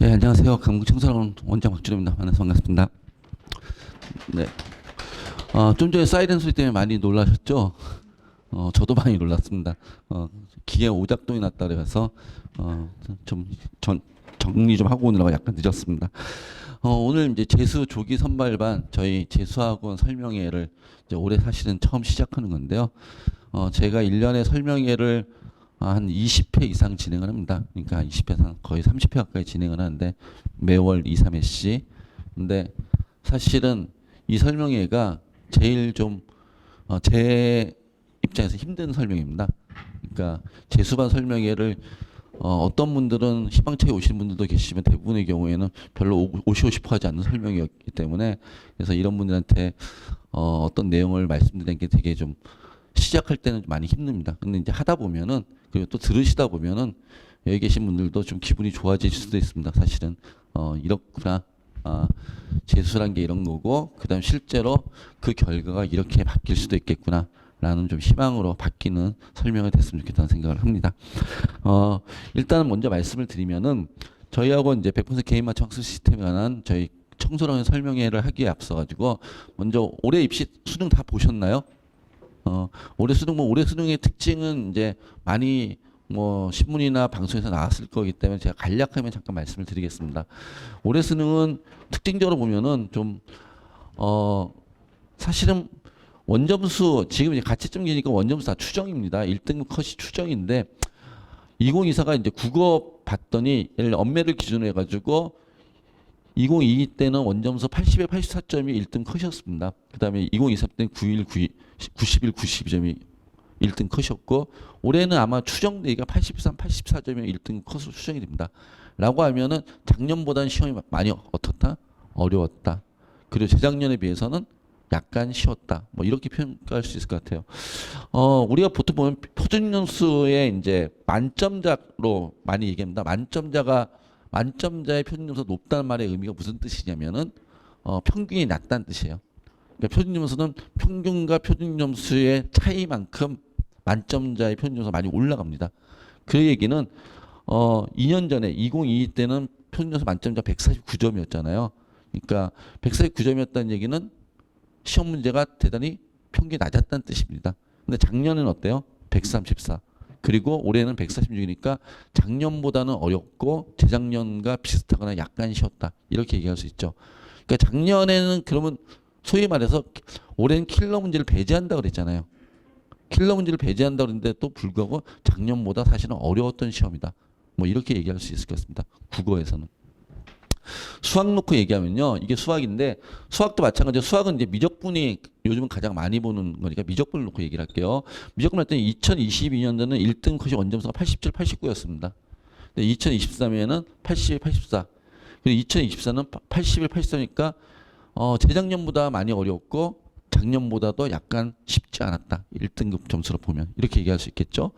네, 안녕하세요. 강북청소년 원장 박준호입니다. 만나서 반갑습니다. 네. 좀 전에 사이렌 소리 때문에 많이 놀라셨죠? 저도 많이 놀랐습니다. 기계 오작동이 났다 그래서 좀 정리 좀 하고 오느라고 약간 늦었습니다. 오늘 이제 재수 조기 선발반 저희 재수학원 설명회를 이제 올해 사실은 처음 시작하는 건데요. 제가 1년에 설명회를 한 20회 이상 진행을 합니다. 그러니까 20회 거의 30회 가까이 진행을 하는데 매월 2, 3회씩. 근데 사실은 이 설명회가 제일 좀 제 입장에서 힘든 설명회입니다. 그러니까 재수반 설명회를 어떤 분들은 희망차에 오신 분들도 계시지만 대부분의 경우에는 별로 오시고 싶어 하지 않는 설명이었기 때문에 그래서 이런 분들한테 어떤 내용을 말씀드리는 게 되게 좀 시작할 때는 좀 많이 힘듭니다. 근데 이제 하다 보면은 그리고 또 들으시다 보면은 여기 계신 분들도 좀 기분이 좋아질 수도 있습니다. 사실은 이렇구나. 재수란 게 이런 거고 그다음 실제로 그 결과가 이렇게 바뀔 수도 있겠구나. 라는 좀 희망으로 바뀌는 설명이 됐으면 좋겠다는 생각을 합니다. 일단 먼저 말씀을 드리면은 저희하고 이제 100% 개인 맞춤 학습 시스템에 관한 저희 청소년 설명회를 하기에 앞서 가지고 먼저 올해 입시 수능 다 보셨나요? 올해 수능 올해 수능의 특징은 이제 많이 뭐 신문이나 방송에서 나왔을 거기 때문에 제가 간략하면 잠깐 말씀을 드리겠습니다. 올해 수능은 특징적으로 보면은 좀 사실은 원점수 지금 이제 가채점 기니까 원점수 다 추정입니다. 1등급 컷이 추정인데 2024가 이제 국어 봤더니 엄매를 기준으로 해가지고 2022 때는 원점수 80에 84점이 1등 컷이었습니다. 그 다음에 2023 때는 91, 92점이 1등 컷이었고 올해는 아마 추정되기가 83, 84점이 1등 컷으로 추정이 됩니다. 라고 하면은 작년보다는 시험이 많이 어떻다? 어려웠다. 그리고 재작년에 비해서는 약간 쉬웠다. 뭐 이렇게 평가할 수 있을 것 같아요. 우리가 보통 보면 표준점수의 이제 만점자로 많이 얘기합니다. 만점자의 표준점수가 높다는 말의 의미가 무슨 뜻이냐면은 평균이 낮다는 뜻이에요. 그러니까 표준점수는 평균과 표준점수의 차이만큼 만점자의 표준점수가 많이 올라갑니다. 그 얘기는 2년 전에 2022 때는 표준점수 만점자 149점이었잖아요. 그러니까 149점이었다는 얘기는 시험 문제가 대단히 평균이 낮았다는 뜻입니다. 근데 작년에는 어때요? 134. 그리고 올해는 146이니까 작년보다는 어렵고 재작년과 비슷하거나 약간 쉬웠다. 이렇게 얘기할 수 있죠. 그러니까 작년에는 그러면 소위 말해서 올해는 킬러 문제를 배제한다고 그랬잖아요. 킬러 문제를 배제한다고 그랬는데 또 불구하고 작년보다 사실은 어려웠던 시험이다. 뭐 이렇게 얘기할 수 있을 것 같습니다. 국어에서는. 수학 놓고 얘기하면요. 이게 수학인데 수학도 마찬가지로 수학은 이제 미적분이 요즘은 가장 많이 보는 거니까 미적분을 놓고 얘기를 할게요. 미적분 할 때는 2022년도는 1등 컷이 원점수가 87, 89였습니다. 근데 2023년에는 80, 84. 그리고 2024는 81, 84니까 재작년보다 많이 어려웠고 작년보다도 약간 쉽지 않았다. 1등급 점수로 보면 이렇게 얘기할 수 있겠죠.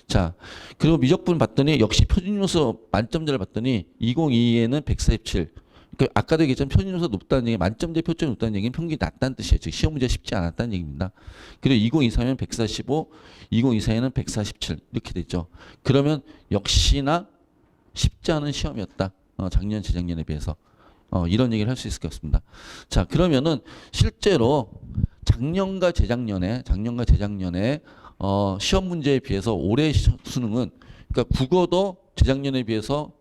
자, 그리고 미적분 봤더니 역시 표준점수 만점자를 봤더니 2022에는 147. 그러니까 아까도 얘기했지만 표준점수가 높다는 얘기, 만점자 표준점이 높다는 얘기는 평균이 낮다는 뜻이에요. 즉 시험 문제 쉽지 않았다는 얘기입니다. 그리고 2023년 145, 2024에는 147 이렇게 됐죠. 그러면 역시나 쉽지 않은 시험이었다. 작년, 재작년에 비해서. 이런 얘기를 할 수 있을 것 같습니다. 자, 그러면은 실제로 작년과 재작년에 시험 문제에 비해서 올해 수능은 그러니까 국어도 재작년에 비해서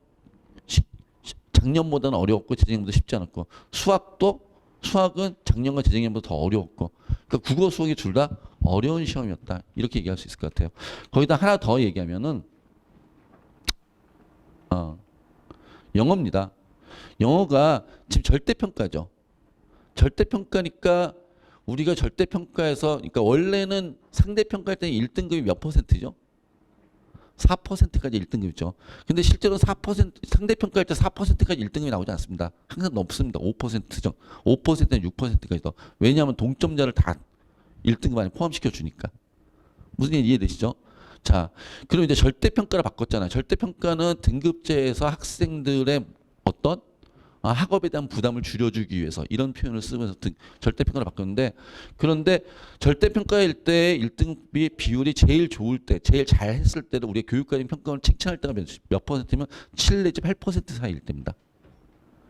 작년보다는 어려웠고 재작년보다 쉽지 않았고 수학은 작년과 재작년보다 더 어려웠고 그러니까 국어 수학이 둘 다 어려운 시험이었다. 이렇게 얘기할 수 있을 것 같아요. 거기다 하나 더 얘기하면은 영어입니다. 영어가 지금 절대평가죠. 절대평가니까 우리가 절대평가에서 그러니까 원래는 상대평가할 때는 1등급이 몇 퍼센트죠? 4%까지 1등급이죠. 근데 실제로 4% 상대평가할 때 4%까지 1등급이 나오지 않습니다. 항상 넘습니다. 5%죠. 5%는 6%까지 더. 왜냐하면 동점자를 다 1등급 안에 포함시켜 주니까. 무슨 얘기 이해되시죠? 자, 그럼 이제 절대평가를 바꿨잖아요. 절대평가는 등급제에서 학생들의 어떤 학업에 대한 부담을 줄여주기 위해서 이런 표현을 쓰면서 절대평가를 바꿨는데 그런데 절대평가일 때 1등급이 비율이 제일 좋을 때 제일 잘했을 때를 우리가 교육과정 평가를 칭찬할 때가 몇 퍼센트면 7 내지 8% 사이일 때입니다.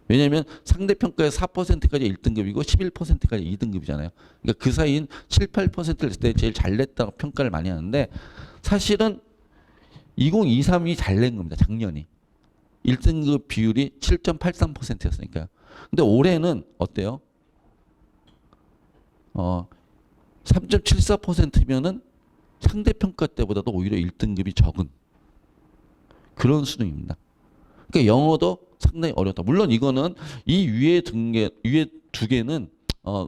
왜냐하면 상대평가의 4%까지 1등급이고 11%까지 2등급이잖아요. 그러니까 그 사이인 7, 8%를 했을 때 제일 잘 냈다고 평가를 많이 하는데 사실은 2023이 잘 낸 겁니다. 작년이. 1등급 비율이 7.83%였으니까요. 근데 올해는 어때요? 3.74%면은 상대평가 때보다도 오히려 1등급이 적은 그런 수능입니다. 그러니까 영어도 상당히 어렵다. 물론 이거는 이 위에 두 개는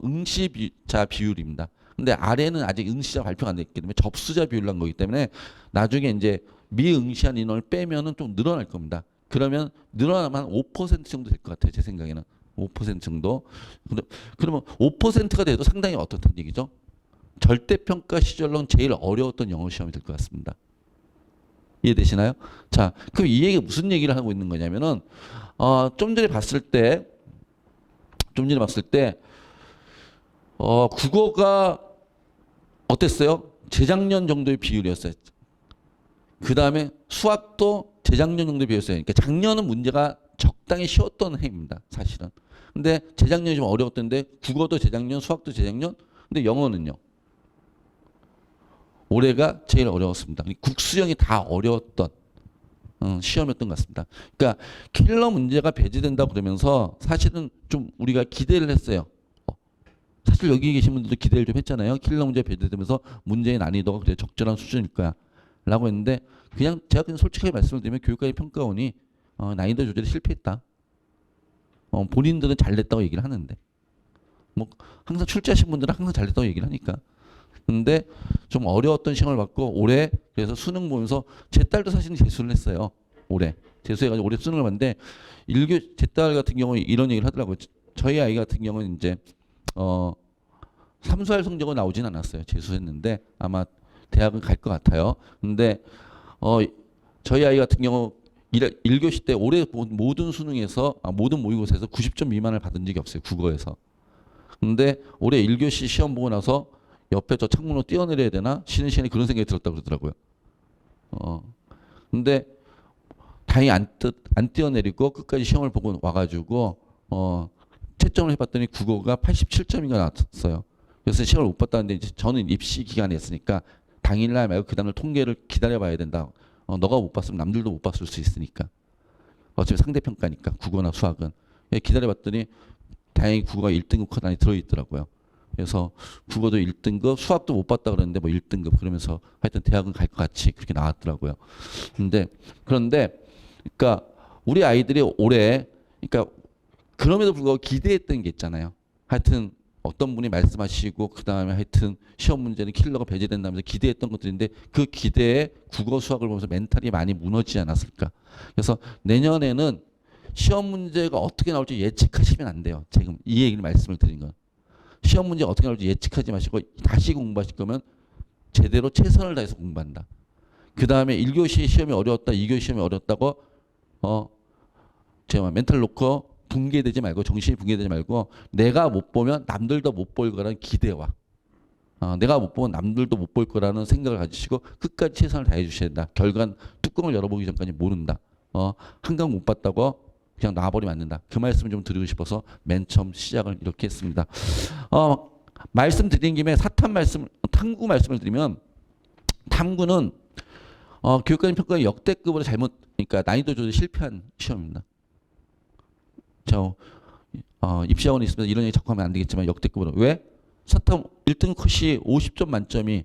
응시자 비율입니다. 근데 아래는 아직 응시자 발표가 안 됐기 때문에 접수자 비율로 한 거기 때문에 나중에 이제 미응시한 인원을 빼면은 좀 늘어날 겁니다. 그러면 늘어나면 한 5% 정도 될 것 같아요. 제 생각에는 5% 정도. 그러면 5%가 돼도 상당히 어떻다는 얘기죠? 절대평가 시절로는 제일 어려웠던 영어 시험이 될 것 같습니다. 이해되시나요? 자, 그럼 이 얘기가 무슨 얘기를 하고 있는 거냐면은 좀 전에 봤을 때 국어가 어땠어요? 재작년 정도의 비율이었어요. 그 다음에 수학도 재작년 정도의 비율이었어요. 그러니까 작년은 문제가 적당히 쉬웠던 해입니다. 사실은. 근데 재작년이 좀 어려웠던데 국어도 재작년, 수학도 재작년. 근데 영어는요. 올해가 제일 어려웠습니다. 국수형이 다 어려웠던 시험이었던 것 같습니다. 그러니까 킬러 문제가 배제된다고 그러면서 사실은 좀 우리가 기대를 했어요. 사실 여기 계신 분들도 기대를 좀 했잖아요. 킬러 문제 배제되면서 문제의 난이도가 그래 적절한 수준일 거야 라고 했는데 그냥 제가 그냥 솔직하게 말씀을 드리면 교육과의 평가원이 난이도 조절에 실패했다. 본인들은 잘 냈다고 얘기를 하는데 뭐 항상 출제하신 분들은 항상 잘 냈다고 얘기를 하니까 근데 좀 어려웠던 시험을 받고 올해 그래서 수능 보면서 제 딸도 사실은 재수를 했어요. 올해 재수해가지고 올해 수능을 봤는데 제 딸 같은 경우는 이런 얘기를 하더라고요. 저희 아이 같은 경우는 이제 삼수할 성적은 나오진 않았어요. 재수했는데 아마 대학은 갈 것 같아요. 근데 저희 아이 같은 경우 1교시 때 올해 모든 수능에서 모든 모의고사에서 90점 미만을 받은 적이 없어요. 국어에서. 근데 올해 1교시 시험 보고 나서 옆에 저 창문으로 뛰어내려야 되나? 쉬는 시간에 그런 생각이 들었다고 그러더라고요. 근데 다행히 안 뛰어내리고 끝까지 시험을 보고 와가지고 채점을 해봤더니 국어가 87점인가 나왔어요. 그래서 시험을 못 봤다는데 이제 저는 입시 기간에 있으니까 당일날 말고 그 다음날 통계를 기다려봐야 된다. 너가 못 봤으면 남들도 못 봤을 수 있으니까. 어차피 상대평가니까 국어나 수학은. 기다려봤더니 다행히 국어가 1등급 컷 안에 들어있더라고요. 그래서 국어도 1등급, 수학도 못 봤다 그랬는데 뭐 1등급 그러면서 하여튼 대학은 갈 것 같이 그렇게 나왔더라고요. 그런데 그러니까 우리 아이들이 올해 그러니까 그럼에도 불구하고 기대했던 게 있잖아요. 하여튼 어떤 분이 말씀하시고 그 다음에 하여튼 시험 문제는 킬러가 배제된다면서 기대했던 것들인데 그 기대에 국어 수학을 보면서 멘탈이 많이 무너지지 않았을까. 그래서 내년에는 시험 문제가 어떻게 나올지 예측하시면 안 돼요. 지금 이 얘기를 말씀을 드린 건. 시험 문제 어떻게 나올지 예측하지 마시고 다시 공부하실 거면 제대로 최선을 다해서 공부한다. 그 다음에 1교시 시험이 어려웠다, 2교시 시험이 어렵다고 제가 멘탈 놓고 붕괴되지 말고 정신이 붕괴되지 말고 내가 못 보면 남들도 못 볼 거라는 기대와 내가 못 보면 남들도 못 볼 거라는 생각을 가지시고 끝까지 최선을 다해 주셔야 된다. 결과는 뚜껑을 열어보기 전까지 모른다. 한강 못 봤다고 그냥 놔버리면 안 된다. 그 말씀을 좀 드리고 싶어서 맨 처음 시작을 이렇게 했습니다. 말씀드린 김에 탐구 말씀을 드리면 탐구는 교육과정 평가가 역대급으로 그러니까 난이도 조절에 실패한 시험입니다. 입시학원에 있으면 이런 얘기 자꾸 하면 안 되겠지만 역대급으로. 왜? 사탐 1등 컷이 50점 만점이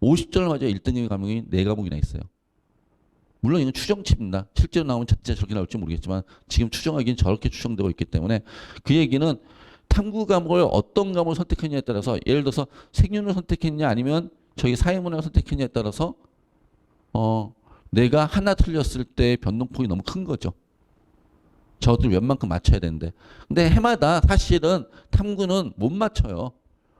50점을 맞아야 1등급의 과목이 4과목이나 있어요. 물론 이건 추정치입니다. 실제로 나오면 진짜 저렇게 나올지 모르겠지만 지금 추정하기엔 저렇게 추정되고 있기 때문에 그 얘기는 탐구 과목을 어떤 과목을 선택했냐에 따라서 예를 들어서 생윤을 선택했냐 아니면 저희 사회문화를 선택했냐에 따라서 내가 하나 틀렸을 때 변동폭이 너무 큰 거죠. 저들 웬만큼 맞춰야 되는데. 근데 해마다 사실은 탐구는 못 맞춰요.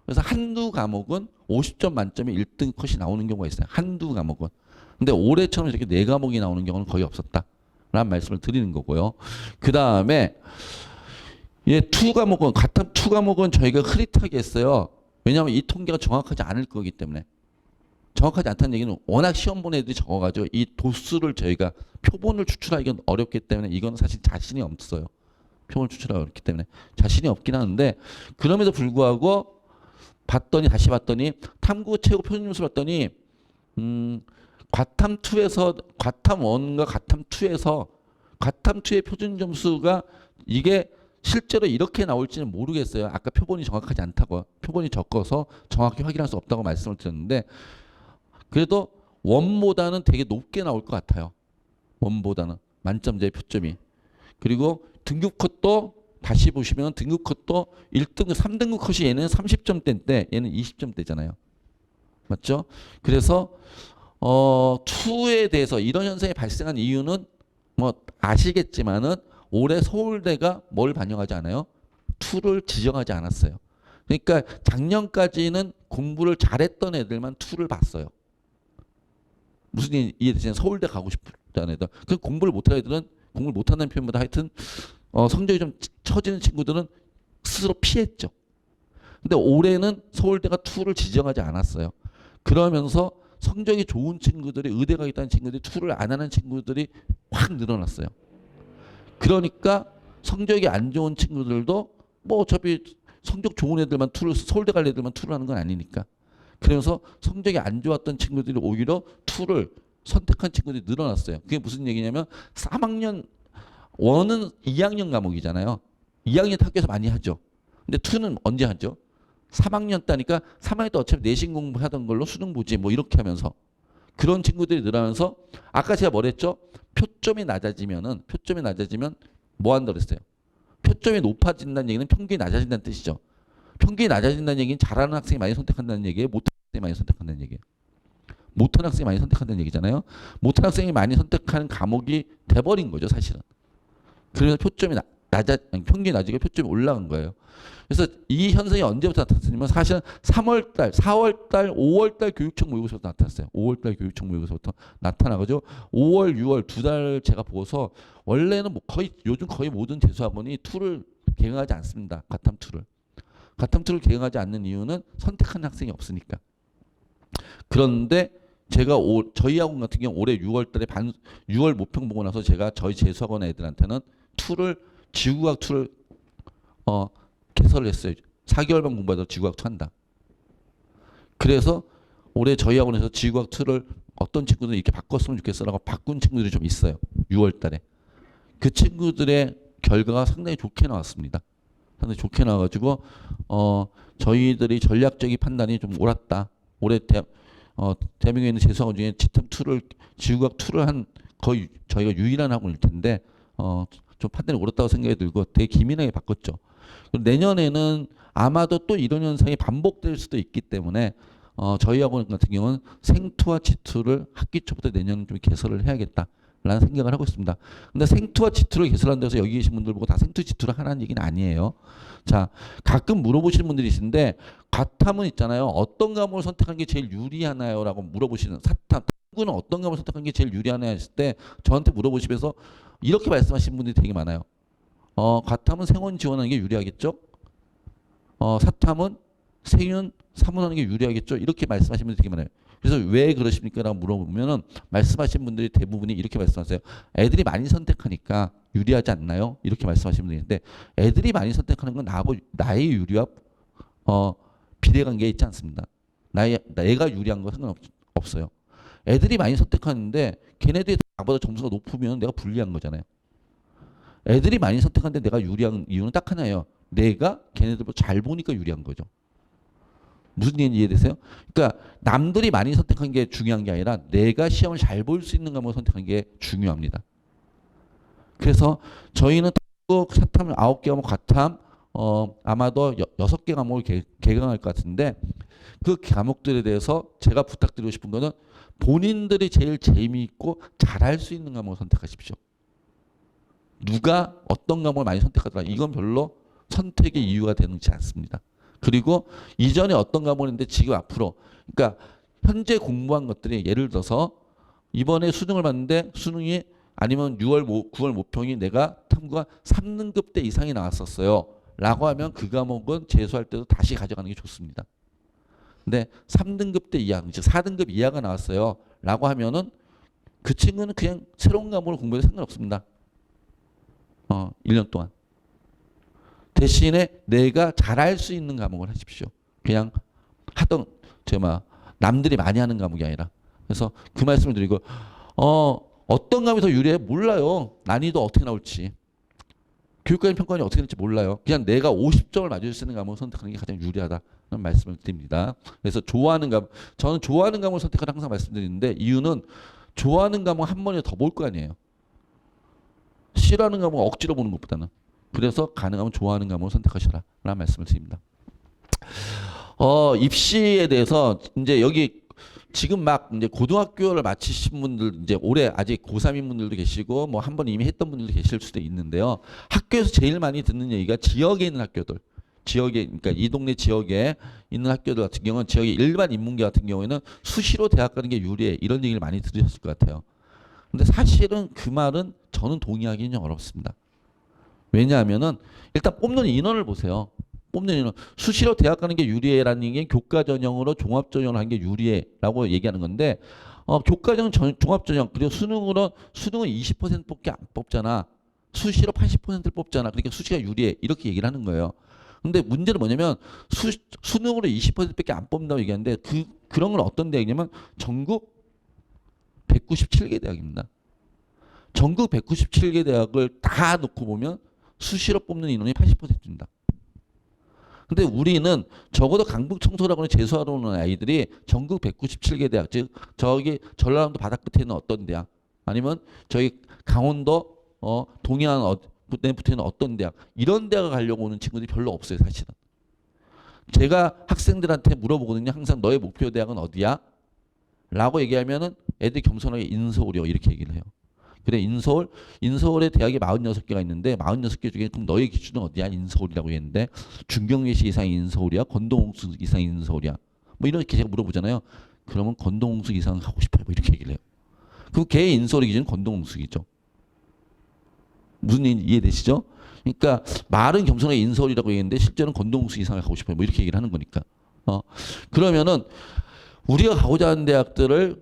그래서 한두 과목은 50점 만점에 1등 컷이 나오는 경우가 있어요. 한두 과목은. 근데 올해처럼 이렇게 4과목이 나오는 경우는 거의 없었다. 라는 말씀을 드리는 거고요. 그 다음에 투 과목은 같은 투 과목은 저희가 흐릿하게 했어요. 왜냐하면 이 통계가 정확하지 않을 거기 때문에. 정확하지 않다는 얘기는 워낙 시험 본 애들이 적어가지고 이 도수를 저희가 표본을 추출하기가 어렵기 때문에 이건 사실 자신이 없어요. 표본을 추출하고 그렇기 때문에 자신이 없긴 하는데 그럼에도 불구하고 다시 봤더니 탐구 최고 표준 점수를 봤더니 과탐2에서 과탐1과 과탐2에서 과탐2의 표준 점수가 이게 실제로 이렇게 나올지는 모르겠어요. 아까 표본이 정확하지 않다고 표본이 적어서 정확히 확인할 수 없다고 말씀을 드렸는데 그래도 원보다는 되게 높게 나올 것 같아요. 원보다는 만점자의 표점이. 그리고 등급 컷도 다시 보시면 등급 컷도 1등급, 3등급 컷이 얘는 30점대인데 얘는 20점대잖아요. 맞죠? 그래서 2에 대해서 이런 현상이 발생한 이유는 뭐 아시겠지만은 올해 서울대가 뭘 반영하지 않아요? 2를 지정하지 않았어요. 그러니까 작년까지는 공부를 잘했던 애들만 2를 봤어요. 무슨 이해되시나요? 서울대 가고 싶다는 애들. 그 공부를 못하는 애들은 공부를 못한다는 표현보다 하여튼 성적이 좀 처지는 친구들은 스스로 피했죠. 근데 올해는 서울대가 2를 지정하지 않았어요. 그러면서 성적이 좋은 친구들이 의대 가겠다는 친구들이 2를 안 하는 친구들이 확 늘어났어요. 그러니까 성적이 안 좋은 친구들도 뭐 어차피 성적 좋은 애들만 서울대 갈 애들만 2를 하는 건 아니니까. 그래서 성적이 안 좋았던 친구들이 오히려 2를 선택한 친구들이 늘어났어요. 그게 무슨 얘기냐면 3학년 1은 2학년 과목이잖아요. 2학년 때 학교에서 많이 하죠. 근데 2는 언제 하죠? 3학년 따니까 3학년 때 어차피 내신 공부하던 걸로 수능 보지 뭐 이렇게 하면서 그런 친구들이 늘어나면서 아까 제가 뭐랬죠? 표점이 낮아지면 뭐 한다고 그랬어요? 표점이 높아진다는 얘기는 평균이 낮아진다는 뜻이죠. 평균이 낮아진다는 얘기는 잘하는 학생이 많이 선택한다는 얘기예요. 못하는 학생이 많이 선택한다는 얘기예요. 못하는 학생이 많이 선택한다는 얘기잖아요. 못하는 학생이 많이 선택하는 과목이 돼버린 거죠, 사실은. 그래서 평균이 낮아지고 표점이 올라간 거예요. 그래서 이 현상이 언제부터 나타났냐면 사실은 3월달, 4월달, 5월달 교육청 모의고사부터 나타났어요. 5월달 교육청 모의고사부터 나타나가지고 5월, 6월 2달 제가 보고서 원래는 뭐 요즘 거의 모든 재수학원이 2를 개강하지 않습니다. 과탐2를. 과탐2를 개강하지 않는 이유는 선택하는 학생이 없으니까. 그런데 제가 저희 학원 같은 경우 올해 6월달에 6월 모평 보고 나서 제가 저희 재수학원 애들한테는 지구과학 2를 개설을 했어요. 4개월만 공부하다 지구과학 2 한다. 그래서 올해 저희 학원에서 지구과학 2를 어떤 친구들이 이렇게 바꿨으면 좋겠어라고 바꾼 친구들이 좀 있어요. 6월달에. 그 친구들의 결과가 상당히 좋게 나왔습니다. 상당히 좋게 나와가지고 저희들이 전략적인 판단이 좀 옳았다. 올해 대한민국에 있는 재수학원 중에 지구과학 2를 한 거의 저희가 유일한 학원일 텐데 좀 판단이 옳았다고 생각이 들고 되게 기민하게 바꿨죠. 내년에는 아마도 또 이런 현상이 반복될 수도 있기 때문에 저희 학원 같은 경우는 생투와 지투를 학기 초부터 내년 좀 개설을 해야겠다라는 생각을 하고 있습니다. 근데 생투와 지투를 개설한다고 해서 여기 계신 분들 보고 다 생투 지투를 하라는 얘기는 아니에요. 자, 가끔 물어보시는 분들이 있는데 과탐은 있잖아요. 어떤 과목을 선택하는 게 제일 유리하나요? 라고 물어보시는 탐구는 어떤 과목을 선택하는 게 제일 유리하나요? 했을 때 저한테 물어보시면서 이렇게 말씀하시는 분들이 되게 많아요. 과탐은 생원 지원하는 게 유리하겠죠? 사탐은 생윤, 사문하는 게 유리하겠죠? 이렇게 말씀하시는 분들이 되게 많아요. 그래서 왜 그러십니까? 라고 물어보면은 말씀하시는 분들이 대부분이 이렇게 말씀하세요. 애들이 많이 선택하니까 유리하지 않나요? 이렇게 말씀하시는 분들이 있는데 애들이 많이 선택하는 건 나의 유리와 비례관계에 있지 않습니다. 내가 유리한 거 상관없어요. 애들이 많이 선택하는데 걔네들이 나보다 점수가 높으면 내가 불리한 거잖아요. 애들이 많이 선택하는데 내가 유리한 이유는 딱 하나예요. 내가 걔네들보다 잘 보니까 유리한 거죠. 무슨 얘기인지 이해되세요? 그러니까 남들이 많이 선택한 게 중요한 게 아니라 내가 시험을 잘 볼 수 있는 과목을 선택한 게 중요합니다. 그래서 저희는 사탐 9개 과목 과탐 아마도 6개 과목을 개강할 것 같은데 그 과목들에 대해서 제가 부탁드리고 싶은 거는 본인들이 제일 재미있고 잘할 수 있는 과목을 선택하십시오. 누가 어떤 과목을 많이 선택하더라 이건 별로 선택의 이유가 되지 않습니다. 그리고 이전에 어떤 과목인데 지금 앞으로 그러니까 현재 공부한 것들이 예를 들어서 이번에 수능을 봤는데 수능이 아니면 9월 모평이 내가 탐구가 3등급대 이상이 나왔었어요. 라고 하면 그 과목은 재수할 때도 다시 가져가는 게 좋습니다. 근데 3등급대 이하, 즉 4등급 이하가 나왔어요. 라고 하면은 그 친구는 그냥 새로운 과목을 공부해도 상관없습니다. 1년 동안. 대신에 내가 잘할 수 있는 과목을 하십시오. 그냥 하던 남들이 많이 하는 과목이 아니라. 그래서 그 말씀을 드리고 어떤 과목이 더 유리해? 몰라요. 난이도 어떻게 나올지. 교육과정 평가원이 어떻게 될지 몰라요. 그냥 내가 50점을 맞을 수 있는 과목을 선택하는 게 가장 유리하다는 말씀을 드립니다. 그래서 좋아하는 과목, 저는 좋아하는 과목을 선택하라 항상 말씀드리는데 이유는 좋아하는 과목 한 번에 더 볼 거 아니에요. 싫어하는 과목 억지로 보는 것보다는. 그래서 가능하면 좋아하는 과목을 선택하셔라 라는 말씀을 드립니다. 입시에 대해서 이제 여기 지금 막 이제 고등학교를 마치신 분들 이제 올해 아직 고3인 분들도 계시고 뭐 한 번 이미 했던 분들도 계실 수도 있는데요. 학교에서 제일 많이 듣는 얘기가 지역에 있는 학교들. 지역에 그러니까 이 동네 지역에 있는 학교들 같은 경우는 지역의 일반 인문계 같은 경우에는 수시로 대학 가는 게 유리해. 이런 얘기를 많이 들으셨을 것 같아요. 근데 사실은 그 말은 저는 동의하기는 좀 어렵습니다. 왜냐하면은 일단 뽑는 인원을 보세요. 뽑는 인원. 수시로 대학 가는 게 유리해라는 게 교과 전형으로 종합 전형을 하는 게 유리해라고 얘기하는 건데 교과 전형 종합 전형 그리고 수능은 20%밖에 안 뽑잖아. 수시로 80%를 뽑잖아. 그러니까 수시가 유리해. 이렇게 얘기를 하는 거예요. 근데 문제는 뭐냐면 수능으로 20%밖에 안 뽑는다고 얘기하는데 그런 건 어떤 대학이냐면 전국 197개 대학입니다. 전국 197개 대학을 다 놓고 보면 수시로 뽑는 인원이 80%입니다. 근데 우리는 적어도 강북 청소라고 하는 재수하러 오는 아이들이 전국 197개 대학, 즉 저기 전라남도 바다 끝에 있는 어떤 대학, 아니면 저기 강원도 동해안 붙어 있는 어떤 대학, 이런 대학을 가려고 오는 친구들이 별로 없어요, 사실은. 제가 학생들한테 물어보거든요. 항상 너의 목표 대학은 어디야? 라고 얘기하면은 애들이 겸손하게 인서울이요, 이렇게 얘기를 해요. 그래, 인서울에 대학이 46개가 있는데 46개 중에 그럼 너의 기준은 어디야? 인서울이라고 했는데 중경외시 이상이 인서울이야? 건동홍수 이상이 인서울이야? 뭐 이렇게 제가 물어보잖아요. 그러면 건동홍수 이상 하고 싶어요. 뭐 이렇게 얘기를 해요. 그럼 걔의 인서울의 기준은 건동홍수이죠. 무슨 얘기 이해되시죠? 그러니까 말은 겸손하게 인서울이라고 얘기했는데 실제는 건동홍수 이상을 가고 싶어요. 뭐 이렇게 얘기를 하는 거니까. 그러면은 우리가 가고자 하는 대학들을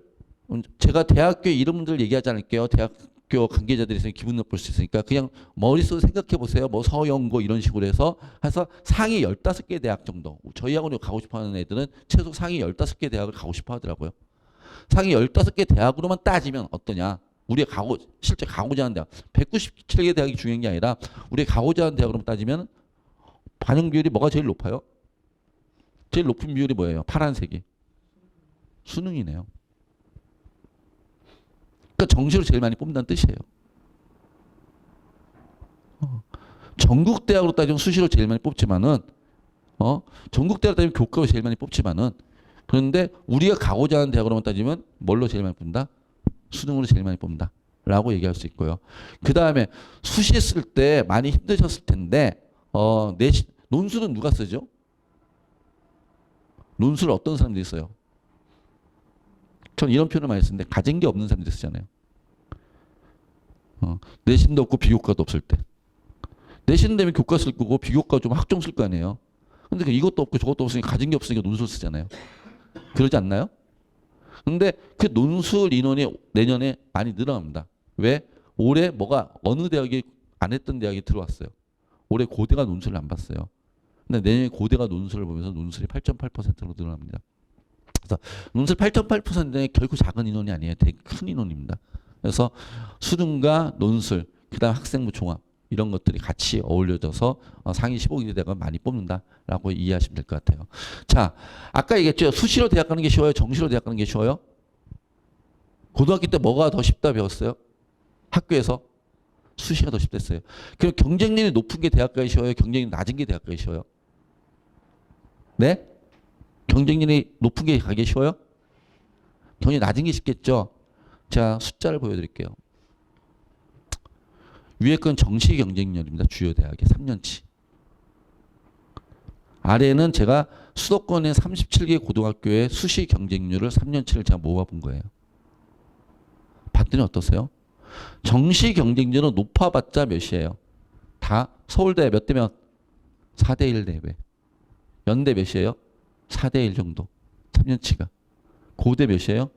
제가 대학교 이름들 얘기하지 않을게요. 대학교 관계자들이 있으면 기분 나쁠 수 있으니까 그냥 머릿속에 생각해 보세요. 뭐 서영고 이런 식으로 해서 상위 15개 대학 정도. 저희 학원에 가고 싶어 하는 애들은 최소 상위 15개 대학을 가고 싶어 하더라고요. 상위 15개 대학으로만 따지면 어떠냐. 우리가 실제 가고자 하는 대학. 197개 대학이 중요한 게 아니라 우리가 가고자 하는 대학으로만 따지면 반영 비율이 뭐가 제일 높아요? 제일 높은 비율이 뭐예요? 파란색이. 수능이네요. 그러니까 정시로 제일 많이 뽑는다는 뜻이에요. 전국 대학으로 따지면 수시로 제일 많이 뽑지만은 전국 대학으로 따지면 교과로 제일 많이 뽑지만은 그런데 우리가 가고자 하는 대학으로만 따지면 뭘로 제일 많이 뽑는다? 수능으로 제일 많이 뽑는다. 라고 얘기할 수 있고요. 그 다음에 수시 쓸 때 많이 힘드셨을 텐데 논술은 누가 쓰죠? 논술 어떤 사람들이 써요? 전 이런 표현을 많이 쓰는데 가진 게 없는 사람들이 쓰잖아요. 내신도 없고 비교과도 없을 때. 내신 되면 교과 쓸 거고 비교과 좀 학종 쓸 거 아니에요. 근데 이것도 없고 저것도 없으니까 가진 게 없으니까 논술 쓰잖아요. 그러지 않나요? 근데 그 논술 인원이 내년에 많이 늘어납니다. 왜? 올해 어느 대학이 안 했던 대학이 들어왔어요. 올해 고대가 논술을 안 봤어요. 근데 내년에 고대가 논술을 보면서 논술이 8.8%로 늘어납니다. 그래서 논술 8.8%는 결코 작은 인원이 아니에요. 되게 큰 인원입니다. 그래서 수능과 논술, 그다음 학생부 종합 이런 것들이 같이 어울려져서 상위 15개 대학을 많이 뽑는다라고 이해하시면 될 것 같아요. 자, 아까 얘기했죠. 수시로 대학 가는 게 쉬워요? 정시로 대학 가는 게 쉬워요? 고등학교 때 뭐가 더 쉽다 배웠어요? 학교에서? 수시가 더 쉽댔어요. 그럼 경쟁률이 높은 게 대학 가기 쉬워요? 경쟁률이 낮은 게 대학 가기 쉬워요? 네? 경쟁률이 높은 게 가기 쉬워요? 경쟁이 낮은 게 쉽겠죠? 제가 숫자를 보여드릴게요. 위에 건 정시 경쟁률입니다. 주요 대학의 3년치. 아래는 제가 수도권의 37개 고등학교의 수시 경쟁률을 3년치를 제가 모아본 거예요. 봤더니 어떠세요? 정시 경쟁률은 높아봤자 몇이에요? 다 서울대 몇 대 몇? 4대 1 대배. 연대 몇이에요? 4대 1 정도. 3년치가. 고대 몇이에요?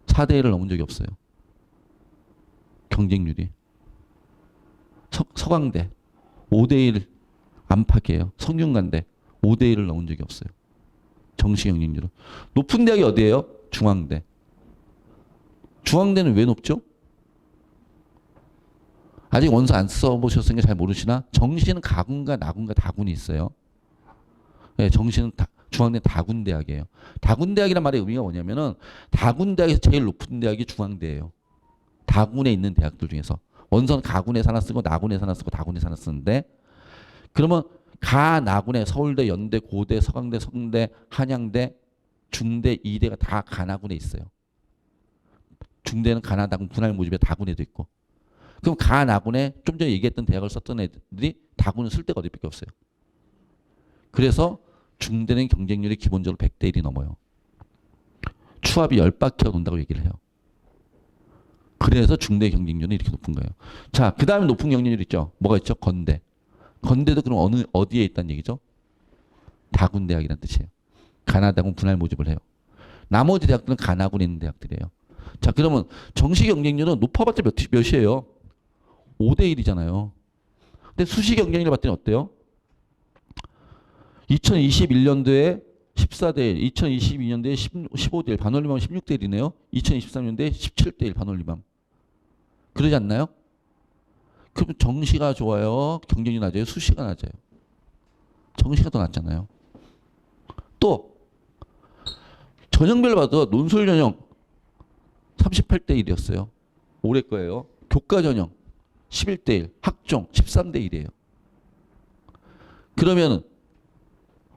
4대 1을 넘은 적이 없어요. 경쟁률이. 서강대 5대 1 안팎이에요. 성균관대 5대1을 넣은 적이 없어요. 정시 경쟁률은. 높은 대학이 어디예요? 중앙대. 중앙대는 왜 높죠? 아직 원서 안 써보셨으니까 잘 모르시나? 정시는 가군과 나군과 다군이 있어요. 네, 정시는 중앙대 다군대학이에요. 다군대학이란 말의 의미가 뭐냐면은 다군대학에서 제일 높은 대학이 중앙대예요. 다군에 있는 대학들 중에서. 원서는 가군에서 하나 쓰고 나군에서 하나 쓰고 다군에서 하나 쓰는데 그러면 가나군에 서울대, 연대, 고대, 서강대, 성대, 한양대, 중대, 이대가 다 가나군에 있어요. 중대는 가나다군 분할 모집에 다군에도 있고. 그럼 가나군에 좀 전에 얘기했던 대학을 썼던 애들이 다군은 쓸 데가 어디밖에 없어요. 그래서 중대는 경쟁률이 기본적으로 100대 1이 넘어요. 추합이 10바퀴가 돈다고 얘기를 해요. 그래서 중대 경쟁률이 이렇게 높은 거예요. 자, 그 다음에 높은 경쟁률 있죠. 뭐가 있죠? 건대. 건대도 그럼 어디에 있다는 얘기죠? 다군대학이라는 뜻이에요. 가나다군 분할 모집을 해요. 나머지 대학들은 가나군에 있는 대학들이에요. 자, 그러면 정시 경쟁률은 높아봤자 몇이에요? 5대 1이잖아요. 근데 수시 경쟁률 봤더니 어때요? 2021년도에 14대 1, 2022년도에 15대 1, 반올림하면 16대 1이네요. 2023년도에 17대 1 반올림함. 그러지 않나요? 그럼 정시가 좋아요? 경쟁률이 낮아요? 수시가 낮아요? 정시가 더 낮잖아요. 또 전형별 봐도 논술 전형 38대 1이었어요. 올해 거예요. 교과 전형 11대 1, 학종 13대 1이에요. 그러면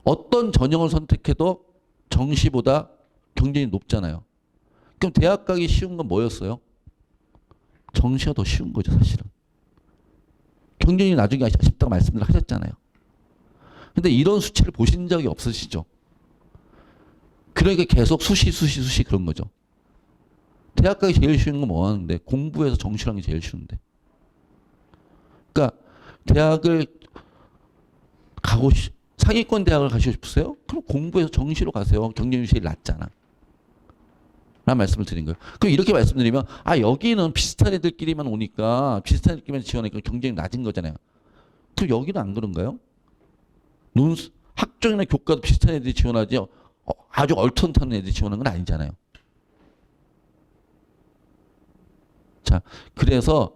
어떤 전형을 선택해도 정시보다 경쟁이 높잖아요. 그럼 대학 가기 쉬운 건 뭐였어요? 정시가 더 쉬운 거죠, 사실은. 경쟁이 나중에 아쉽다고 말씀을 하셨잖아요. 근데 이런 수치를 보신 적이 없으시죠? 그러니까 계속 수시 그런 거죠. 대학 가기 제일 쉬운 건 뭐 하는데? 공부해서 정시라는 게 제일 쉬운데. 그러니까 대학을 가고 상위권 대학을 가시고 싶으세요? 그럼 공부해서 정시로 가세요. 경쟁률이 제일 낮잖아. 라는 말씀을 드린 거예요. 그럼 이렇게 말씀드리면 여기는 비슷한 애들끼리만 오니까 비슷한 애들끼리만 지원하니까 경쟁이 낮은 거잖아요. 그럼 여기는 안 그런가요? 학종이나 교과도 비슷한 애들이 지원하지 아주 얼턴타는 애들이 지원하는 건 아니잖아요. 자, 그래서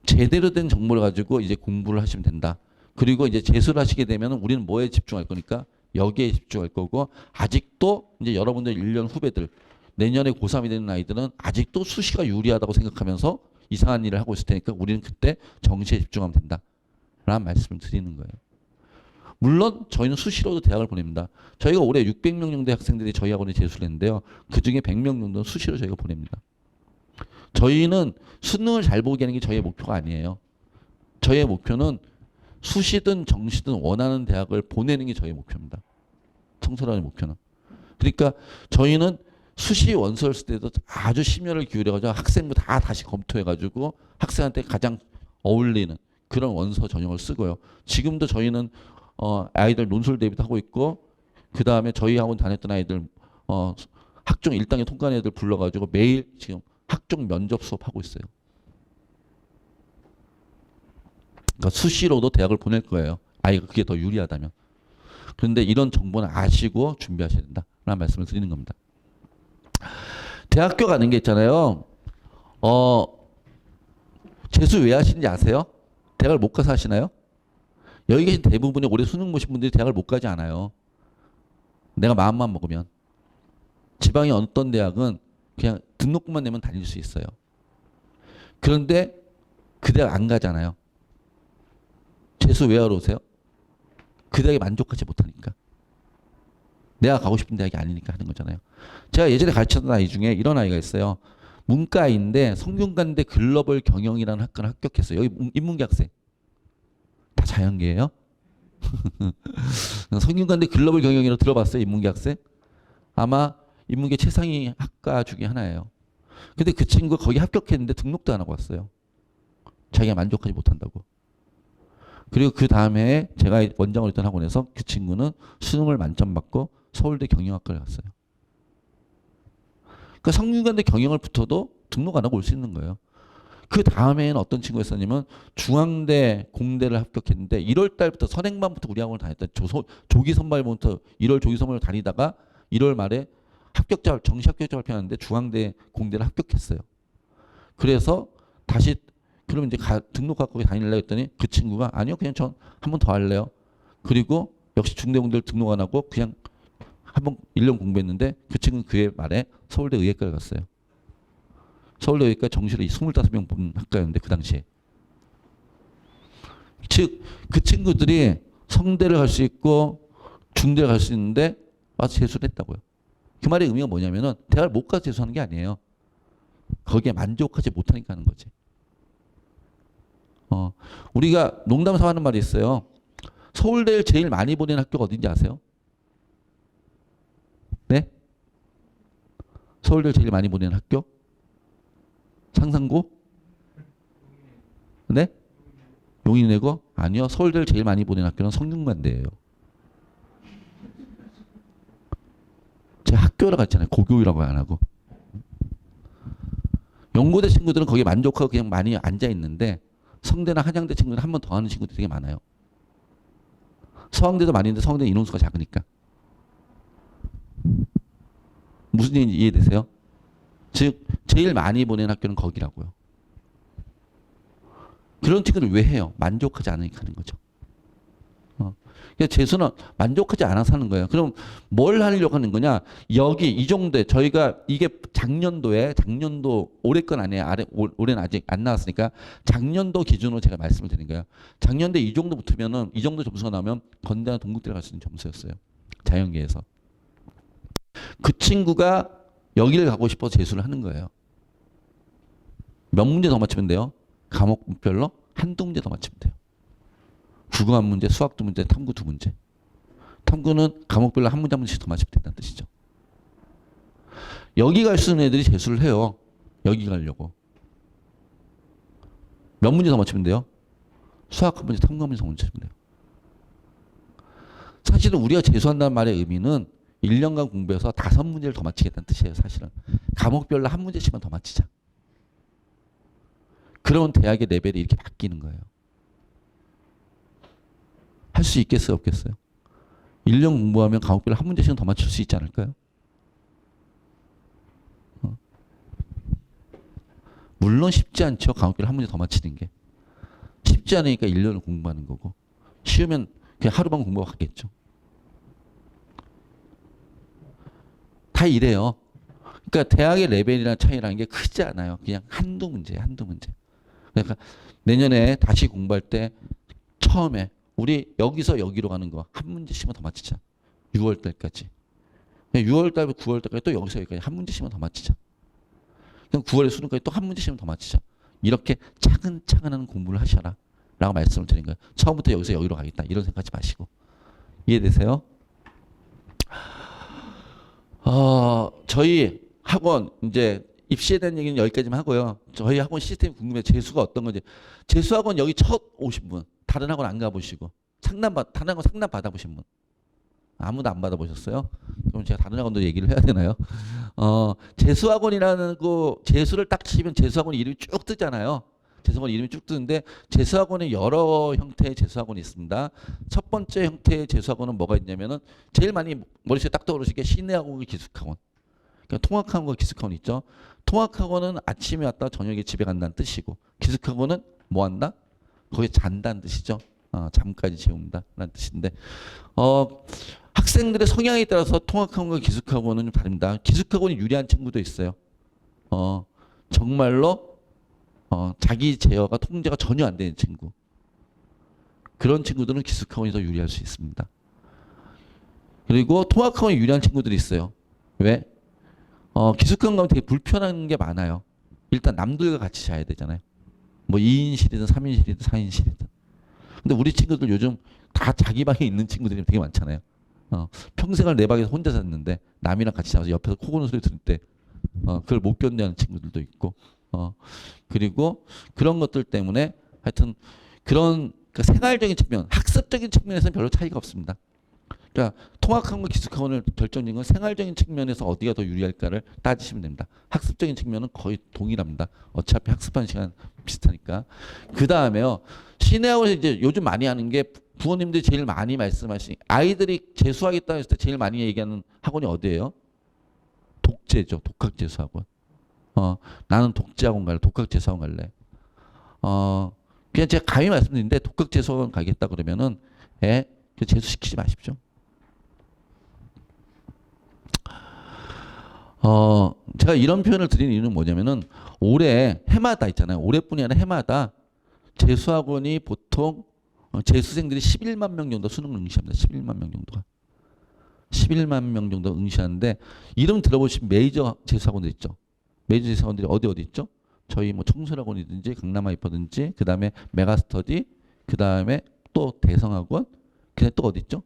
제대로 된 정보를 가지고 이제 공부를 하시면 된다. 그리고 이제 재수를 하시게 되면 우리는 뭐에 집중할 거니까 여기에 집중할 거고 아직도 이제 여러분들 1년 후배들 내년에 고3이 되는 아이들은 아직도 수시가 유리하다고 생각하면서 이상한 일을 하고 있을 테니까 우리는 그때 정시에 집중하면 된다. 라는 말씀을 드리는 거예요. 물론 저희는 수시로도 대학을 보냅니다. 저희가 올해 600명 정도의 학생들이 저희 학원에 재수를 했는데요. 그중에 100명 정도는 수시로 저희가 보냅니다. 저희는 수능을 잘 보게 하는 게 저희의 목표가 아니에요. 저희의 목표는 수시든 정시든 원하는 대학을 보내는 게 저희의 목표입니다. 청소년의 목표는. 그러니까 저희는 수시 원서를 쓸 때도 아주 심혈을 기울여가지고 학생부 다 다시 검토해가지고 학생한테 가장 어울리는 그런 원서 전형을 쓰고요. 지금도 저희는 아이들 논술 대비도 하고 있고 그 다음에 저희 학원 다녔던 아이들 학종 1단계 통과한 애들 불러가지고 매일 지금 학종 면접 수업하고 있어요. 그러니까 수시로도 대학을 보낼 거예요. 아이가 그게 더 유리하다면. 그런데 이런 정보는 아시고 준비하셔야 된다라는 말씀을 드리는 겁니다. 대학교 가는 게 있잖아요. 재수 왜 하시는지 아세요? 대학을 못 가서 하시나요? 여기 계신 대부분이 올해 수능 보신 분들이 대학을 못 가지 않아요. 내가 마음만 먹으면. 지방의 어떤 대학은 그냥 등록금만 내면 다닐 수 있어요. 그런데 그 대학 안 가잖아요. 재수 왜 하러 오세요? 그 대학에 만족하지 못하니까. 내가 가고 싶은 대학이 아니니까 하는 거잖아요. 제가 예전에 가르쳤던 아이 중에 이런 아이가 있어요. 문과인데 성균관대 글로벌 경영이라는 학과를 합격했어요. 여기 인문계 학생. 다 자연계예요? 성균관대 글로벌 경영이라고 들어봤어요? 인문계 학생? 아마 인문계 최상위 학과 중에 하나예요. 근데 그 친구 거기 합격했는데 등록도 안 하고 왔어요. 자기가 만족하지 못한다고. 그리고 그 다음에 제가 원장을 했던 학원에서 그 친구는 수능을 만점 받고 서울대 경영학과를 갔어요. 그러니까 성균관대 경영을 붙어도 등록 안 하고 올 수 있는 거예요. 그 다음에는 어떤 친구였었냐면 중앙대 공대를 합격했는데 1월 달부터 선행반부터 우리 학원을 다녔다. 조기 선발부터 1월 조기 선발을 다니다가 1월 말에 합격자 정시 합격자 발표하는데 중앙대 공대를 합격했어요. 그래서 다시 그럼 이제 등록하고 다닐래 했더니 그 친구가 아니요 그냥 전 한 번 더 할래요. 그리고 역시 중대 공대를 등록 안 하고 그냥 한 번 1년 공부했는데 그 친구는 그해 말에 서울대 의예과를 갔어요. 서울대 의예과 정시를 25명 뽑는 학과였는데 그 당시에. 즉 그 친구들이 성대를 갈 수 있고 중대를 갈 수 있는데 와서 재수를 했다고요. 그 말의 의미가 뭐냐면은 대학을 못 가서 재수하는 게 아니에요. 거기에 만족하지 못하니까 하는 거지. 우리가 농담삼아 하는 말이 있어요. 서울대를 제일 많이 보낸 학교가 어딘지 아세요? 네? 서울대를 제일 많이 보낸 학교? 상산고? 네? 용인외고? 아니요. 서울대를 제일 많이 보낸 학교는 성균관대예요. 제가 학교라고 했잖아요. 고교라고 안 하고. 연고대 친구들은 거기에 만족하고 그냥 많이 앉아 있는데 성대나 한양대 친구들은 한 번 더 하는 친구들이 되게 많아요. 서강대도 많이 있는데 서강대는 인원수가 작으니까. 무슨 얘기인지 이해되세요? 즉 제일 많이 보낸 학교는 거기라고요. 그런 친구들 왜 해요? 만족하지 않으니까 하는 거죠. 그러니까 재수는 만족하지 않아서 하는 거예요. 그럼 뭘 하려고 하는 거냐? 여기 이종대 저희가 이게 작년도 올해 건 아니에요. 올해는 아직 안 나왔으니까 작년도 기준으로 제가 말씀을 드린 거예요. 작년도 이 정도 붙으면은 이 정도 점수가 나오면 건대나 동국대를 갈 수 있는 점수였어요. 자연계에서. 그 친구가 여기를 가고 싶어서 재수를 하는 거예요. 몇 문제 더 맞추면 돼요? 과목별로 한두 문제 더 맞추면 돼요. 국어 한 문제, 수학 두 문제, 탐구 두 문제. 탐구는 과목별로 한 문제 한 문제씩 더 맞추면 된다는 뜻이죠. 여기 갈 수 있는 애들이 재수를 해요. 여기 가려고. 몇 문제 더 맞추면 돼요? 수학 한 문제, 탐구 한 문제 더 맞추면 돼요. 사실은 우리가 재수한다는 말의 의미는 1년간 공부해서 5문제를 더 맞히겠다는 뜻이에요. 사실은. 과목별로 한 문제씩만 더 맞히자. 그런 대학의 레벨이 이렇게 바뀌는 거예요. 할 수 있겠어요? 없겠어요? 1년 공부하면 과목별로 한 문제씩은 더 맞출 수 있지 않을까요? 물론 쉽지 않죠. 과목별로 한 문제 더 맞히는 게. 쉽지 않으니까 1년을 공부하는 거고. 쉬우면 그냥 하루만 공부하고 가겠죠. 다 이래요. 그러니까 대학의 레벨이나 차이라는 게 크지 않아요. 그냥 한두 문제예요. 한두 문제. 그러니까 내년에 다시 공부할 때 처음에 우리 여기서 여기로 가는 거 한 문제씩만 더 맞히자. 6월 달까지. 6월 달부터 9월 달까지 또 여기서 여기까지 한 문제씩만 더 맞히자. 그럼 9월에 수능까지 또 한 문제씩만 더 맞히자. 이렇게 차근차근 하는 공부를 하셔라. 라고 말씀을 드린 거예요. 처음부터 여기서 여기로 가겠다. 이런 생각하지 마시고. 이해되세요? 저희 학원 이제 입시에 대한 얘기는 여기까지만 하고요. 저희 학원 시스템이 궁금해요. 재수가 어떤 건지. 재수학원 여기 첫 오신 분. 다른 학원 안 가보시고. 다른 학원 상담 받아보신 분. 아무도 안 받아보셨어요? 그럼 제가 다른 학원도 얘기를 해야 되나요? 재수학원이라는 거, 재수를 딱 치면 재수학원 이름이 쭉 뜨잖아요. 재수학원 이름이 쭉 뜨는데 재수학원에 여러 형태의 재수학원이 있습니다. 첫 번째 형태의 재수학원은 뭐가 있냐면은 제일 많이 머릿속에 딱 떠오르시게 신의학원과 기숙학원. 그러니까 통학학원과 기숙학원 있죠. 통학학원은 아침에 왔다 저녁에 집에 간다는 뜻이고 기숙학원은 뭐 한다? 거기에 잔다는 뜻이죠. 잠까지 재운다라는 뜻인데 학생들의 성향에 따라서 통학학원과 기숙학원은 좀 다릅니다. 기숙학원이 유리한 친구도 있어요. 정말로 자기 제어가 통제가 전혀 안 되는 친구. 그런 친구들은 기숙학원이 더 유리할 수 있습니다. 그리고 통학학원이 유리한 친구들이 있어요. 왜? 기숙학원 가면 되게 불편한 게 많아요. 일단 남들과 같이 자야 되잖아요. 뭐 2인실이든 3인실이든 4인실이든. 근데 우리 친구들 요즘 다 자기 방에 있는 친구들이 되게 많잖아요. 평생을 내 방에서 혼자 잤는데 남이랑 같이 자서 옆에서 코 고는 소리 들을 때 그걸 못 견뎌하는 친구들도 있고 그리고 그런 것들 때문에 하여튼 그런 생활적인 측면, 학습적인 측면에서는 별로 차이가 없습니다. 그러니까 통학학원, 기숙학원을 결정짓는 건 생활적인 측면에서 어디가 더 유리할까를 따지시면 됩니다. 학습적인 측면은 거의 동일합니다. 어차피 학습하는 시간 비슷하니까. 그 다음에요. 시내학원에서 이제 요즘 많이 하는 게 부모님들이 제일 많이 말씀하신 아이들이 재수하겠다 했을 때 제일 많이 얘기하는 학원이 어디예요? 독재죠. 독학재수학원. 나는 독재학원 갈래. 독학재수학원 갈래. 그냥 제가 감히 말씀드리는데 독학재수학원 가겠다 그러면은 재수시키지 마십시오. 제가 이런 표현을 드리는 이유는 뭐냐면은 올해 해마다 있잖아요. 올해뿐이 아니라 해마다 재수학원이 보통 재수생들이 11만 명 정도 수능을 응시합니다. 11만 명 정도가. 11만 명 정도 응시하는데 이름 들어보신 메이저 재수학원들 있죠. 메이저 재수학원들이 어디 있죠? 저희 뭐 청소학원이든지 강남하이퍼든지 그 다음에 메가스터디 그 다음에 또 대성학원 그다음에 또 어디 있죠?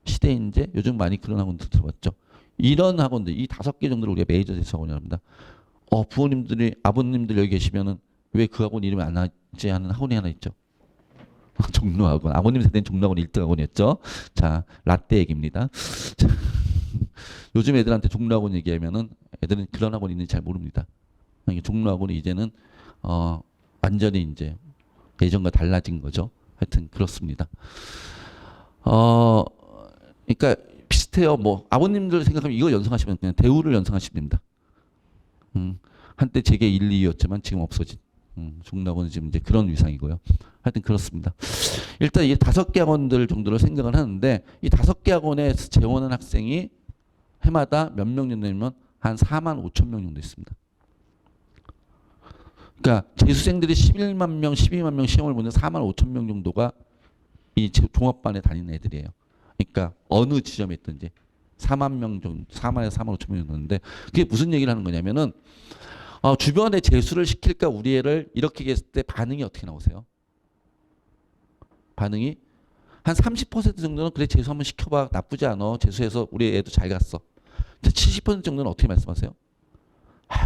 시대인재 요즘 많이 그런 학원들 들어봤죠. 이런 학원들 이 5개 정도를 우리가 메이저 재수학원이라고 합니다. 부모님들이 아버님들 여기 계시면은 왜 그 학원 이름이 안 하지 하는 학원이 하나 있죠. 종로학원. 아버님 세대는 종로학원 1등 학원이었죠. 자, 라떼 얘기입니다. 자, 요즘 애들한테 종로학원 얘기하면은 애들은 그런 학원이 있는지 잘 모릅니다. 종로학원이 이제는 완전히 이제 예전과 달라진 거죠. 하여튼 그렇습니다. 그러니까 비슷해요. 뭐 아버님들 생각하면 이거 연상하시면 그냥 대우를 연상하시면 됩니다. 한때 제게 1, 2였지만 지금 없어진 종로학원은 지금 이제 그런 위상이고요. 하여튼 그렇습니다. 일단 이 5개 학원들 정도를 생각을 하는데 이 5개 학원에 재원한 학생이 해마다 몇 명 정도 되면 한 4만 5천 명 정도 있습니다. 그러니까 재수생들이 11만 명, 12만 명 시험을 보는 4만 5천 명 정도가 이 종합반에 다니는 애들이에요. 그러니까 어느 지점에 있든지 4만 명 정도, 4만에서 4만 5천 명 정도인데 그게 무슨 얘기를 하는 거냐면은 주변에 재수를 시킬까 우리 애를 이렇게 했을 때 반응이 어떻게 나오세요? 반응이 한 30% 정도는 그래 재수 한번 시켜봐 나쁘지 않아 재수해서 우리 애도 잘 갔어. 근데 70% 정도는 어떻게 말씀하세요?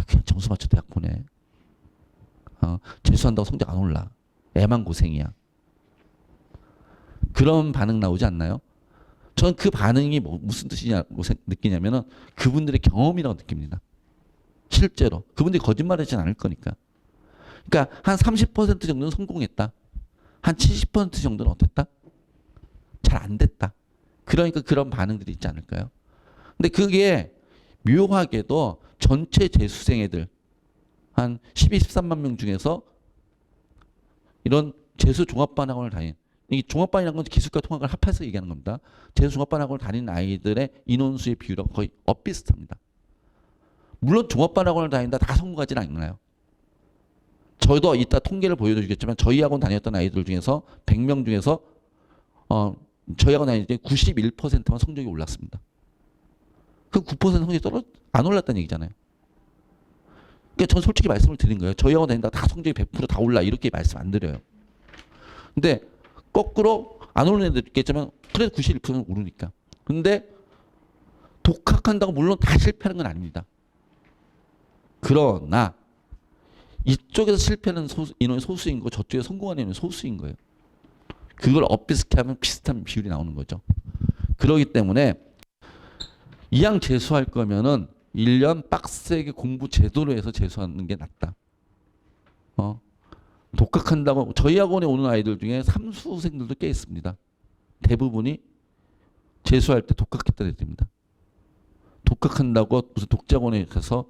그냥 점수 맞춰 대학 보내. 재수한다고 성적 안 올라. 애만 고생이야. 그런 반응 나오지 않나요? 저는 그 반응이 무슨 뜻이냐고 느끼냐면은 그분들의 경험이라고 느낍니다. 실제로. 그분들이 거짓말하지 않을 거니까. 그러니까 한 30% 정도는 성공했다. 한 70% 정도는 어땠다? 잘 안 됐다. 그러니까 그런 반응들이 있지 않을까요? 근데 그게 묘하게도 전체 재수생 애들 한 12, 13만 명 중에서 이런 재수 종합반 학원을 다닌 이 종합반이라는 건 기숙과 통학을 합해서 얘기하는 겁니다. 재수 종합반 학원을 다니는 아이들의 인원수의 비율은 거의 엇비슷합니다. 물론 종합반 학원을 다닌다 다 성공하지는 않나요? 저도 이따 통계를 보여드리겠지만 저희 학원 다녔던 아이들 중에서 100명 중에서 저희 학원 다닐 때 91%만 성적이 올랐습니다. 그 9% 성적이 안 올랐다는 얘기잖아요. 그러니까 전 솔직히 말씀을 드린 거예요. 저희 학원 다닌다 다 성적이 100%다 올라 이렇게 말씀 안 드려요. 근데 거꾸로 안 오르는 애들 있겠지만 그래도 91%는 오르니까. 근데 독학한다고 물론 다 실패하는 건 아닙니다. 그러나 이쪽에서 실패하는 인원이 소수인 거 저쪽에 성공하는 인원이 소수인 거예요. 그걸 엇비슷하게 하면 비슷한 비율이 나오는 거죠. 그렇기 때문에 이왕 재수할 거면은 1년 빡세게 공부 제대로 해서 재수하는 게 낫다. 독학한다고 저희 학원에 오는 아이들 중에 삼수생들도 꽤 있습니다. 대부분이 재수할 때 독학했다는 애들입니다. 독학한다고 무슨 독자원에 가서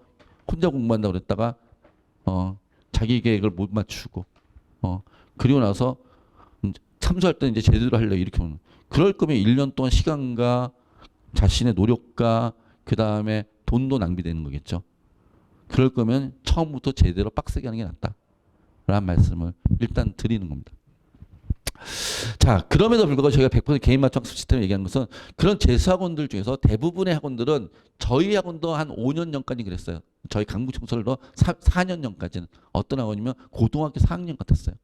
혼자 공부한다고 그랬다가 자기 계획을 못 맞추고 그리고 나서 참수할 때 이제 제대로 하려고 이렇게 오는. 그럴 거면 1년 동안 시간과 자신의 노력과 그 다음에 돈도 낭비되는 거겠죠. 그럴 거면 처음부터 제대로 빡세게 하는 게 낫다. 라는 말씀을 일단 드리는 겁니다. 자, 그럼에도 불구하고 저희가 100% 개인 맞춤 학습 시스템을 얘기하는 것은 그런 재수학원들 중에서 대부분의 학원들은 저희 학원도 한 5년 전까지 그랬어요. 저희 강북청소년도 4년 전까지는 어떤 학원이면 고등학교 4학년 같았어요.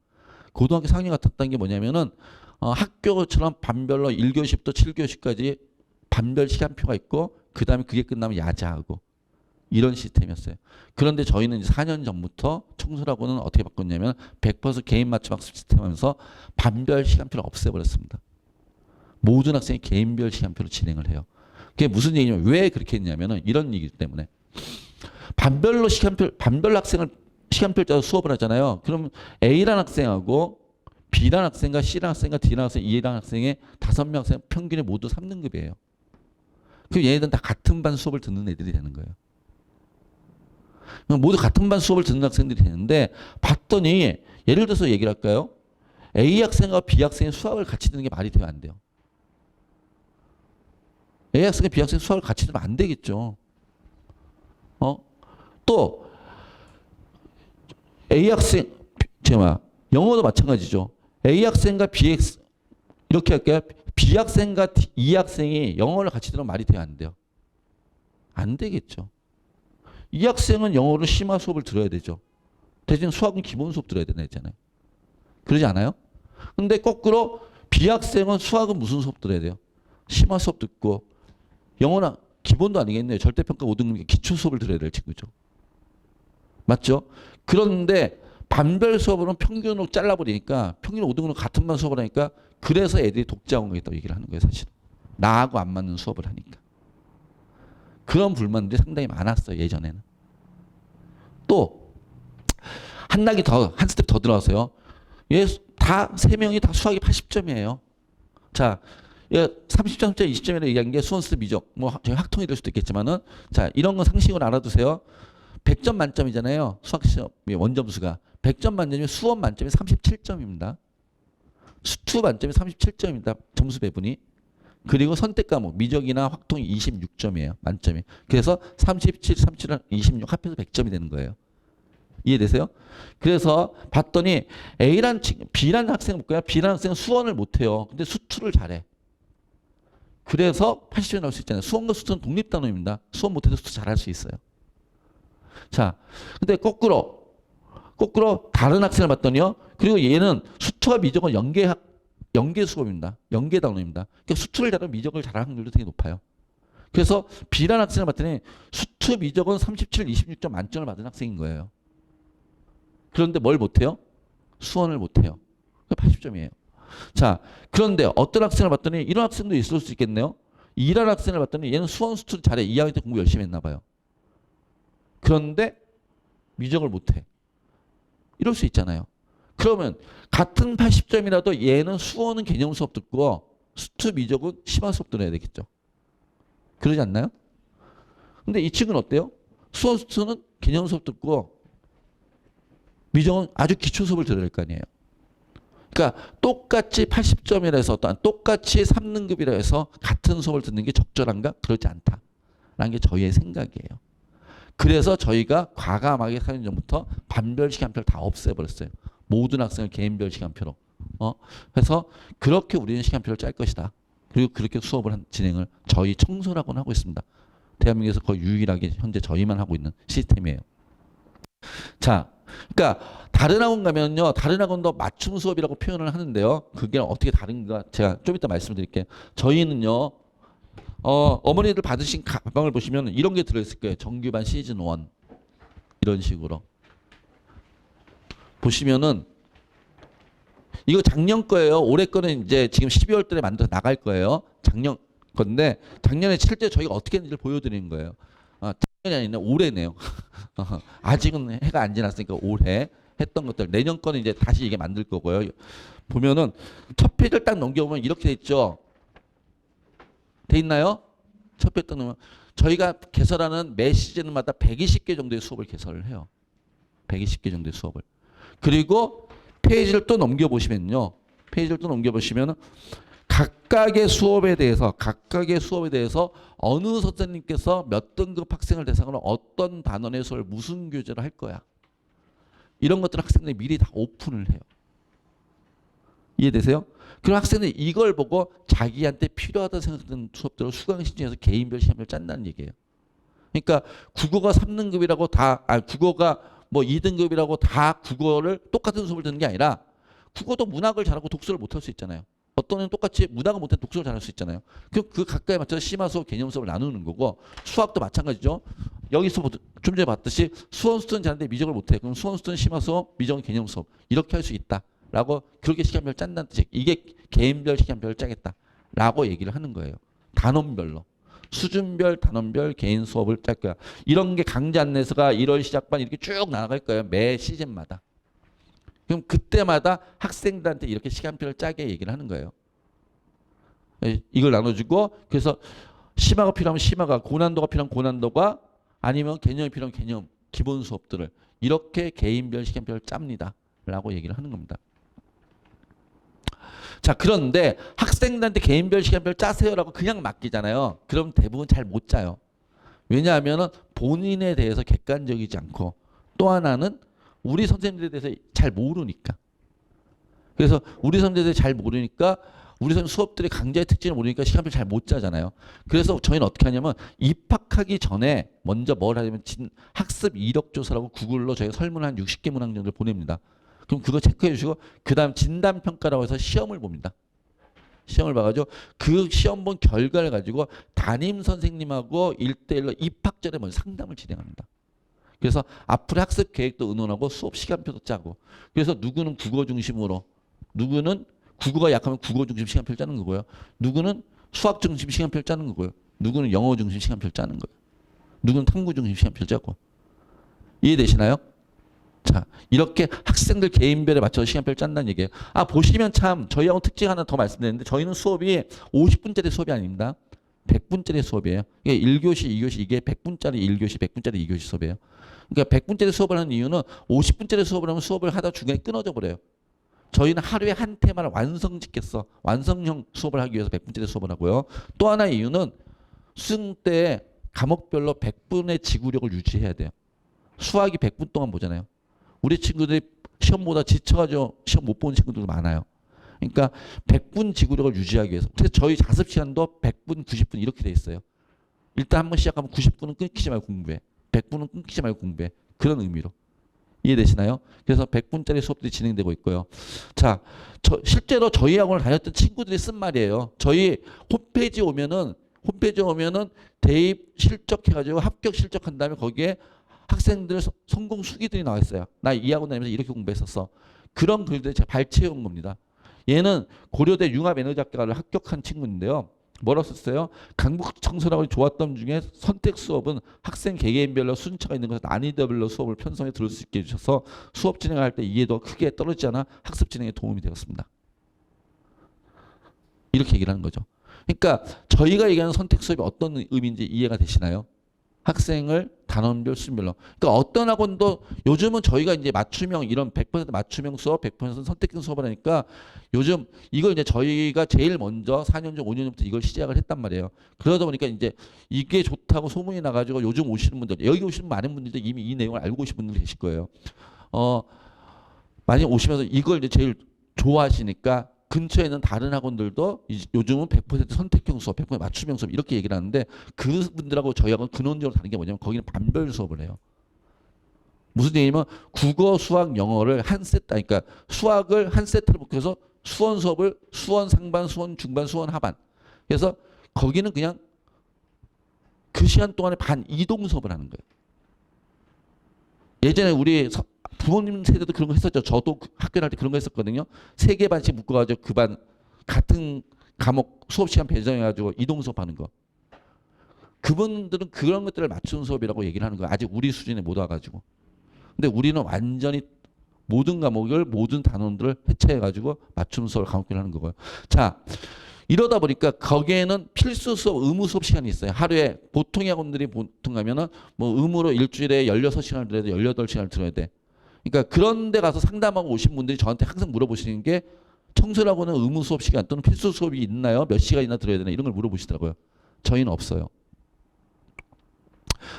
고등학교 4학년 같았다는 게 뭐냐면은 학교처럼 반별로 1교시부터 7교시까지 반별 시간표가 있고 그 다음에 그게 끝나면 야자하고 이런 시스템이었어요. 그런데 저희는 이제 4년 전부터 청소학원은 어떻게 바꿨냐면 100% 개인 맞춤 학습 시스템 하면서 반별 시간표를 없애버렸습니다. 모든 학생이 개인별 시간표로 진행을 해요. 그게 무슨 얘기냐면 왜 그렇게 했냐면은 이런 얘기 때문에 반별로 반별 학생을 시간표를 짜서 수업을 하잖아요. 그럼 A라는 학생하고 B라는 학생과 C라는 학생과 D라는 학생, E라는 학생의 5명 학생 평균이 모두 3등급이에요. 그럼 얘네들은 다 같은 반 수업을 듣는 애들이 되는 거예요. 모두 같은 반 수업을 듣는 학생들이 되는데 봤더니 예를 들어서 얘기를 할까요? A 학생과 B 학생이 수학을 같이 듣는 게 말이 돼요? 안 돼요? A 학생과 B 학생이 수학을 같이 들으면 안 되겠죠. 또 A 학생, 영어도 마찬가지죠. A 학생과 B 학생 이렇게 할게요. B 학생과 E 학생이 영어를 같이 들으면 말이 돼요? 안 돼요? 안 되겠죠. 이 학생은 영어를 심화 수업을 들어야 되죠. 대신 수학은 기본 수업 들어야 되잖아요. 그러지 않아요? 근데 거꾸로 B 학생은 수학은 무슨 수업 들어야 돼요? 심화 수업 듣고 영어는 기본도 아니겠네요. 절대평가 5등급 기초 수업을 들어야 될 친구죠. 맞죠? 그런데 반별 수업으로는 평균으로 잘라버리니까 평균 5등급으로 같은 반 수업을 하니까 그래서 애들이 독자공학이 있다고 얘기를 하는 거예요. 사실은. 나하고 안 맞는 수업을 하니까. 그런 불만들이 상당히 많았어요. 예전에는. 또 한 스텝 더 들어가서요. 다 3명이 다 수학이 80점이에요. 자, 30점짜리 20점이라고 얘기한 게 수원수 미적, 뭐 저희 학통이 될 수도 있겠지만은 자, 이런 건 상식으로 알아두세요. 100점 만점이잖아요. 수학 시험 원점수가 100점 만점이면 수원 만점이 37점입니다. 수투 만점이 37점입니다. 점수 배분이. 그리고 선택 과목 미적이나 확통이 26점이에요. 만점이. 그래서 37, 26 합해서 100점이 되는 거예요. 이해되세요? 그래서 봤더니 B라는 학생은 볼까요? B라는 학생은 수원을 못해요. 근데 수투를 잘해. 그래서 80점이 나올 수 있잖아요. 수원과 수투는 독립단원입니다. 수원 못해도 수투 잘할 수 있어요. 자, 근데 거꾸로 다른 학생을 봤더니요. 그리고 얘는 수투와 미적은 연계 수업입니다. 연계 단원입니다. 그러니까 수투를 잘하면 미적을 잘할 확률도 되게 높아요. 그래서 B라는 학생을 봤더니 수투 미적은 37, 26점 만점을 받은 학생인 거예요. 그런데 뭘 못해요? 수원을 못해요. 80점이에요. 자, 그런데 어떤 학생을 봤더니 이런 학생도 있을 수 있겠네요. E라는 학생을 봤더니 얘는 수원 수투를 잘해. 2학년 때 공부 열심히 했나 봐요. 그런데 미적을 못해. 이럴 수 있잖아요. 그러면 같은 80점이라도 얘는 수원은 개념 수업 듣고 수투 미적은 심화 수업 들어야 되겠죠. 그러지 않나요? 근데 이 친구는 어때요? 수원 수투는 개념 수업 듣고 미적은 아주 기초 수업을 들어야 될 거 아니에요. 그러니까 똑같이 80점이라 해서 또한 똑같이 3등급이라 해서 같은 수업을 듣는 게 적절한가? 그렇지 않다라는 게 저희의 생각이에요. 그래서 저희가 과감하게 4년 전부터 반별 시간표를 다 없애버렸어요. 모든 학생을 개인별 시간표로. 해서 그렇게 우리는 시간표를 짤 것이다. 그리고 그렇게 수업을 진행을 저희 청소라고는 하고 있습니다. 대한민국에서 거의 유일하게 현재 저희만 하고 있는 시스템이에요. 자, 그러니까 다른 학원 가면요. 다른 학원도 맞춤 수업이라고 표현을 하는데요. 그게 어떻게 다른가 제가 좀 이따 말씀드릴게요. 저희는요. 어머니들 받으신 가방을 보시면 이런 게 들어있을 거예요. 정규반 시즌 1 이런 식으로 보시면은 이거 작년 거예요. 올해 거는 이제 지금 12월 달에 만들어서 나갈 거예요. 작년 건데 작년에 실제 저희가 어떻게 했는지를 보여드리는 거예요. 작년이 아니라 올해네요. 아직은 해가 안 지났으니까 올해 했던 것들 내년 거는 이제 다시 이게 만들 거고요. 보면은 첫 페이지를 딱 넘겨보면 이렇게 돼 있죠. 돼 있나요? 첫 페이지 딱 넘으면 저희가 개설하는 매 시즌마다 120개 정도의 수업을 개설을 해요. 120개 정도의 수업을. 그리고 페이지를 또 넘겨보시면요. 페이지를 또 넘겨보시면 각각의 수업에 대해서 어느 선생님께서 몇 등급 학생을 대상으로 어떤 단원의 수업을 무슨 교재로 할 거야. 이런 것들 학생들이 미리 다 오픈을 해요. 이해되세요? 그럼 학생들이 이걸 보고 자기한테 필요하다 생각되는 수업들을 수강 신청해서 개인별 시험을 짠다는 얘기예요. 그러니까 국어가 3등급이라고 국어가 뭐 2등급이라고 다 국어를 똑같은 수업을 듣는 게 아니라 국어도 문학을 잘하고 독서를 못할 수 있잖아요. 어떤 애는 똑같이 문학을 못해 독서를 잘할 수 있잖아요. 그 각각에 맞춰서 심화 수업, 개념 수업을 나누는 거고 수학도 마찬가지죠. 여기서 좀 전에 봤듯이 수원 수트는 잘하는데 미적을 못해. 그럼 수원 수트는 심화 수업, 미적은 개념 수업 이렇게 할 수 있다라고 그렇게 시간표를 짠다는 뜻이에요. 이게 개인별 시간표를 짜겠다라는 라고 얘기를 하는 거예요. 단원별로. 수준별, 단원별 개인 수업을 짤 거야. 이런 게 강좌 안내서가 1월 시작반 이렇게 쭉 나갈 거예요. 매 시즌마다. 그럼 그때마다 학생들한테 이렇게 시간표를 짜게 얘기를 하는 거예요. 이걸 나눠주고 그래서 심화가 필요하면 심화가, 고난도가 필요하면 고난도가, 아니면 개념이 필요하면 개념, 기본 수업들을 이렇게 개인별 시간표를 짭니다. 라고 얘기를 하는 겁니다. 자, 그런데 학생들한테 개인별 시간표를 짜세요라고 그냥 맡기잖아요. 그럼 대부분 잘 못 짜요. 왜냐하면 본인에 대해서 객관적이지 않고, 또 하나는 우리 선생님들에 대해서 잘 모르니까. 그래서 우리 선생님들에 대해서 잘 모르니까, 우리 선생님 수업들의 강좌의 특징을 모르니까 시간표를 잘 못 짜잖아요. 그래서 저희는 어떻게 하냐면 입학하기 전에 먼저 뭘 하냐면 학습 이력 조사라고 구글로 저희가 설문 한 60개 문항 정도를 보냅니다. 그럼 그거 체크해 주시고 그 다음 진단평가라고 해서 시험을 봅니다. 시험을 봐가지고 그 시험 본 결과를 가지고 담임 선생님하고 1대1로 입학 전에 먼저 상담을 진행합니다. 그래서 앞으로 학습 계획도 의논하고 수업 시간표도 짜고, 그래서 누구는 국어 중심으로, 누구는 국어가 약하면 국어 중심 시간표를 짜는 거고요. 누구는 수학 중심 시간표를 짜는 거고요. 누구는 영어 중심 시간표를 짜는 거예요. 누구는 탐구 중심 시간표를 짜고. 이해되시나요? 자, 이렇게 학생들 개인별에 맞춰서 시간표를 짠다는 얘기예요. 아, 보시면 참 저희하고 특징 하나 더 말씀드리는데, 저희는 수업이 50분짜리 수업이 아닙니다. 100분짜리 수업이에요. 이게 1교시, 2교시, 이게 100분짜리 1교시, 100분짜리 2교시 수업이에요. 그러니까 100분짜리 수업을 하는 이유는 50분짜리 수업을 하면 수업을 하다 중간에 끊어져 버려요. 저희는 하루에 한 테마를 완성짓겠어. 완성형 수업을 하기 위해서 100분짜리 수업을 하고요. 또 하나의 이유는 수능 때 과목별로 100분의 지구력을 유지해야 돼요. 수학이 100분 동안 보잖아요. 우리 친구들이 시험보다 지쳐가지고 시험 못 보는 친구들도 많아요. 그러니까 100분 지구력을 유지하기 위해서. 그래서 저희 자습 시간도 100분, 90분 이렇게 돼 있어요. 일단 한번 시작하면 90분은 끊기지 말고 공부해. 100분은 끊기지 말고 공부해. 그런 의미로. 이해되시나요? 그래서 100분짜리 수업들이 진행되고 있고요. 자, 실제로 저희 학원을 다녔던 친구들이 쓴 말이에요. 저희 홈페이지에 오면은 대입 실적해가지고 합격 실적한 다음에 거기에 학생들 성공 수기들이 나와 있어요. 나 이 학원 다니면서 이렇게 공부했었어. 그런 글들 제가 발췌해 온 겁니다. 얘는 고려대 융합에너지학과를 합격한 친구인데요. 뭐라고 썼어요? 강북청소라고 좋았던 중에 선택 수업은 학생 개개인별로 순차가 있는 것을 난이도별로 수업을 편성해 들을 수 있게 해주셔서 수업 진행할 때 이해도가 크게 떨어지지 않아 학습 진행에 도움이 되었습니다. 이렇게 얘기를 하는 거죠. 그러니까 저희가 얘기하는 선택 수업이 어떤 의미인지 이해가 되시나요? 학생을 단원별, 수준별로. 그러니까 어떤 학원도 요즘은 저희가 이제 맞춤형 이런 100% 맞춤형 수업, 100% 선택형 수업을 하니까 요즘 이걸 이제 저희가 제일 먼저 4년 전, 5년 전부터 이걸 시작을 했단 말이에요. 그러다 보니까 이제 이게 좋다고 소문이 나가지고 요즘 오시는 분들, 여기 오시는 많은 분들도 이미 이 내용을 알고 오신 분들 계실 거예요. 많이 오시면서 이걸 이제 제일 좋아하시니까 근처에 있는 다른 학원들도 요즘은 100% 선택형 수업, 100% 맞춤형 수업 이렇게 얘기를 하는데, 그분들하고 저희 학원 근원적으로 다른 게 뭐냐면 거기는 반별 수업을 해요. 무슨 얘기냐면 국어, 수학, 영어를 한 세트, 그러니까 수학을 한 세트로 묶여서 수원 수업을 수원 상반, 수원 중반, 수원 하반. 그래서 거기는 그냥 그 시간 동안에 반 이동 수업을 하는 거예요. 예전에 우리 부모님 세대도 그런 거 했었죠. 저도 학교 다닐 때 그런 거 했었거든요. 3개 반씩 묶어가지고 그 반 같은 과목 수업 시간 배정해가지고 이동 수업하는 거. 그분들은 그런 것들을 맞춘 수업이라고 얘기를 하는 거예요. 아직 우리 수준에 못 와가지고. 근데 우리는 완전히 모든 과목을 모든 단원들을 해체해가지고 맞춤 수업을 과목별로 하는 거고요. 자, 이러다 보니까 거기에는 필수 수업, 의무 수업 시간이 있어요. 하루에 보통 학원들이 보통 가면은 뭐 의무로 일주일에 16시간을 들어야 돼, 18시간을 들어야 돼. 그러니까 그런 데 가서 상담하고 오신 분들이 저한테 항상 물어보시는 게, 청소라고는 의무 수업 시간 또는 필수 수업이 있나요? 몇 시간이나 들어야 되나? 이런 걸 물어보시더라고요. 저희는 없어요.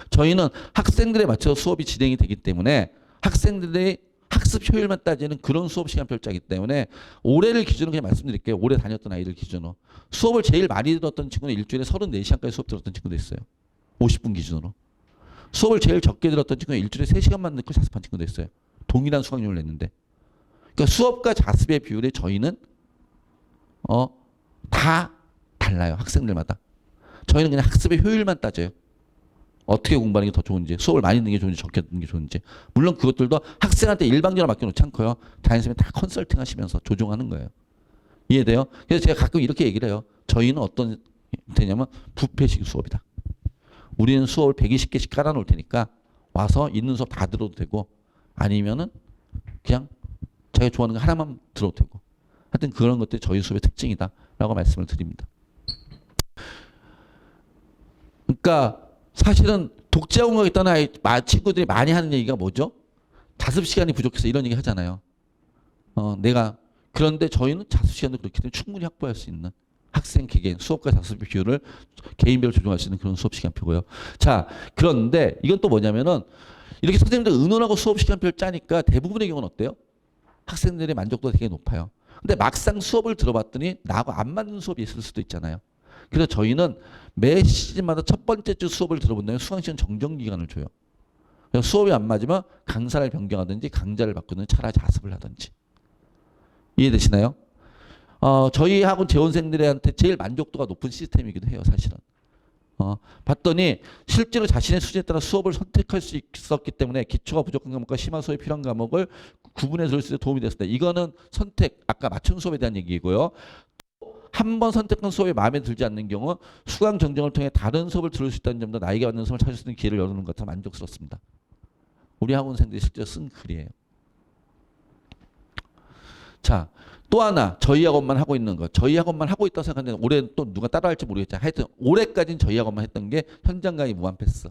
저희는 학생들에 맞춰서 수업이 진행이 되기 때문에 학생들의 학습 효율만 따지는 그런 수업 시간표를 짜기 때문에, 올해를 기준으로 그냥 말씀드릴게요. 올해 다녔던 아이들 기준으로. 수업을 제일 많이 들었던 친구는 일주일에 34시간까지 수업 들었던 친구도 있어요. 50분 기준으로. 수업을 제일 적게 들었던 친구는 일주일에 3시간만 듣고 자습한 친구도 있어요. 동일한 수강료를 냈는데. 그러니까 수업과 자습의 비율이 저희는 다 달라요. 학생들마다. 저희는 그냥 학습의 효율만 따져요. 어떻게 공부하는 게 더 좋은지, 수업을 많이 듣는 게 좋은지 적게 듣는 게 좋은지. 물론 그것들도 학생한테 일방적으로 맡겨놓지 않고요. 담임선생님이 다 컨설팅 하시면서 조정하는 거예요. 이해돼요? 그래서 제가 가끔 이렇게 얘기를 해요. 저희는 어떤 되냐면 부패식 수업이다. 우리는 수업을 120개씩 깔아놓을 테니까 와서 있는 수업 다 들어도 되고 아니면은 그냥 자기가 좋아하는 거 하나만 들어도 되고 하여튼 그런 것들이 저희 수업의 특징이다 라고 말씀을 드립니다. 그러니까 사실은 독재학원 가겠다는 친구들이 많이 하는 얘기가 뭐죠? 자습 시간이 부족해서 이런 얘기 하잖아요. 그런데 저희는 자습 시간도 그렇기 때문에 충분히 확보할 수 있는 학생 개개인 수업과 자습 비율을 개인별로 조정할 수 있는 그런 수업 시간표고요. 자, 그런데 이건 또 뭐냐면은 이렇게 선생님들 의논하고 수업 시간표를 짜니까 대부분의 경우는 어때요? 학생들의 만족도가 되게 높아요. 근데 막상 수업을 들어봤더니 나하고 안 맞는 수업이 있을 수도 있잖아요. 그래서 저희는 매 시즌마다 첫 번째 주 수업을 들어본 다음에 수강시간 정정 기간을 줘요. 수업이 안 맞으면 강사를 변경하든지 강좌를 바꾸든지 차라리 자습을 하든지. 이해되시나요? 저희 학원 재원생들한테 제일 만족도가 높은 시스템이기도 해요, 사실은. 봤더니 실제로 자신의 수준에 따라 수업을 선택할 수 있었기 때문에 기초가 부족한 과목과 심화 수업이 필요한 과목을 구분해서 들을 수 있는 도움이 됐습니다. 이거는 선택, 아까 맞춤 수업에 대한 얘기이고요. 한 번 선택한 수업이 마음에 들지 않는 경우 수강 정정을 통해 다른 수업을 들을 수 있다는 점도 나에게 맞는 수업을 찾을 수 있는 기회를 열어놓는 것 같아 만족스럽습니다. 우리 학원생들이 실제로 쓴 글이에요. 자, 또 하나 저희 학원만 하고 있는 거. 저희 학원만 하고 있다고 생각하는데 올해 또 누가 따라할지 모르겠지만 하여튼 올해까지는 저희 학원만 했던 게 현장 강의 무한 패스.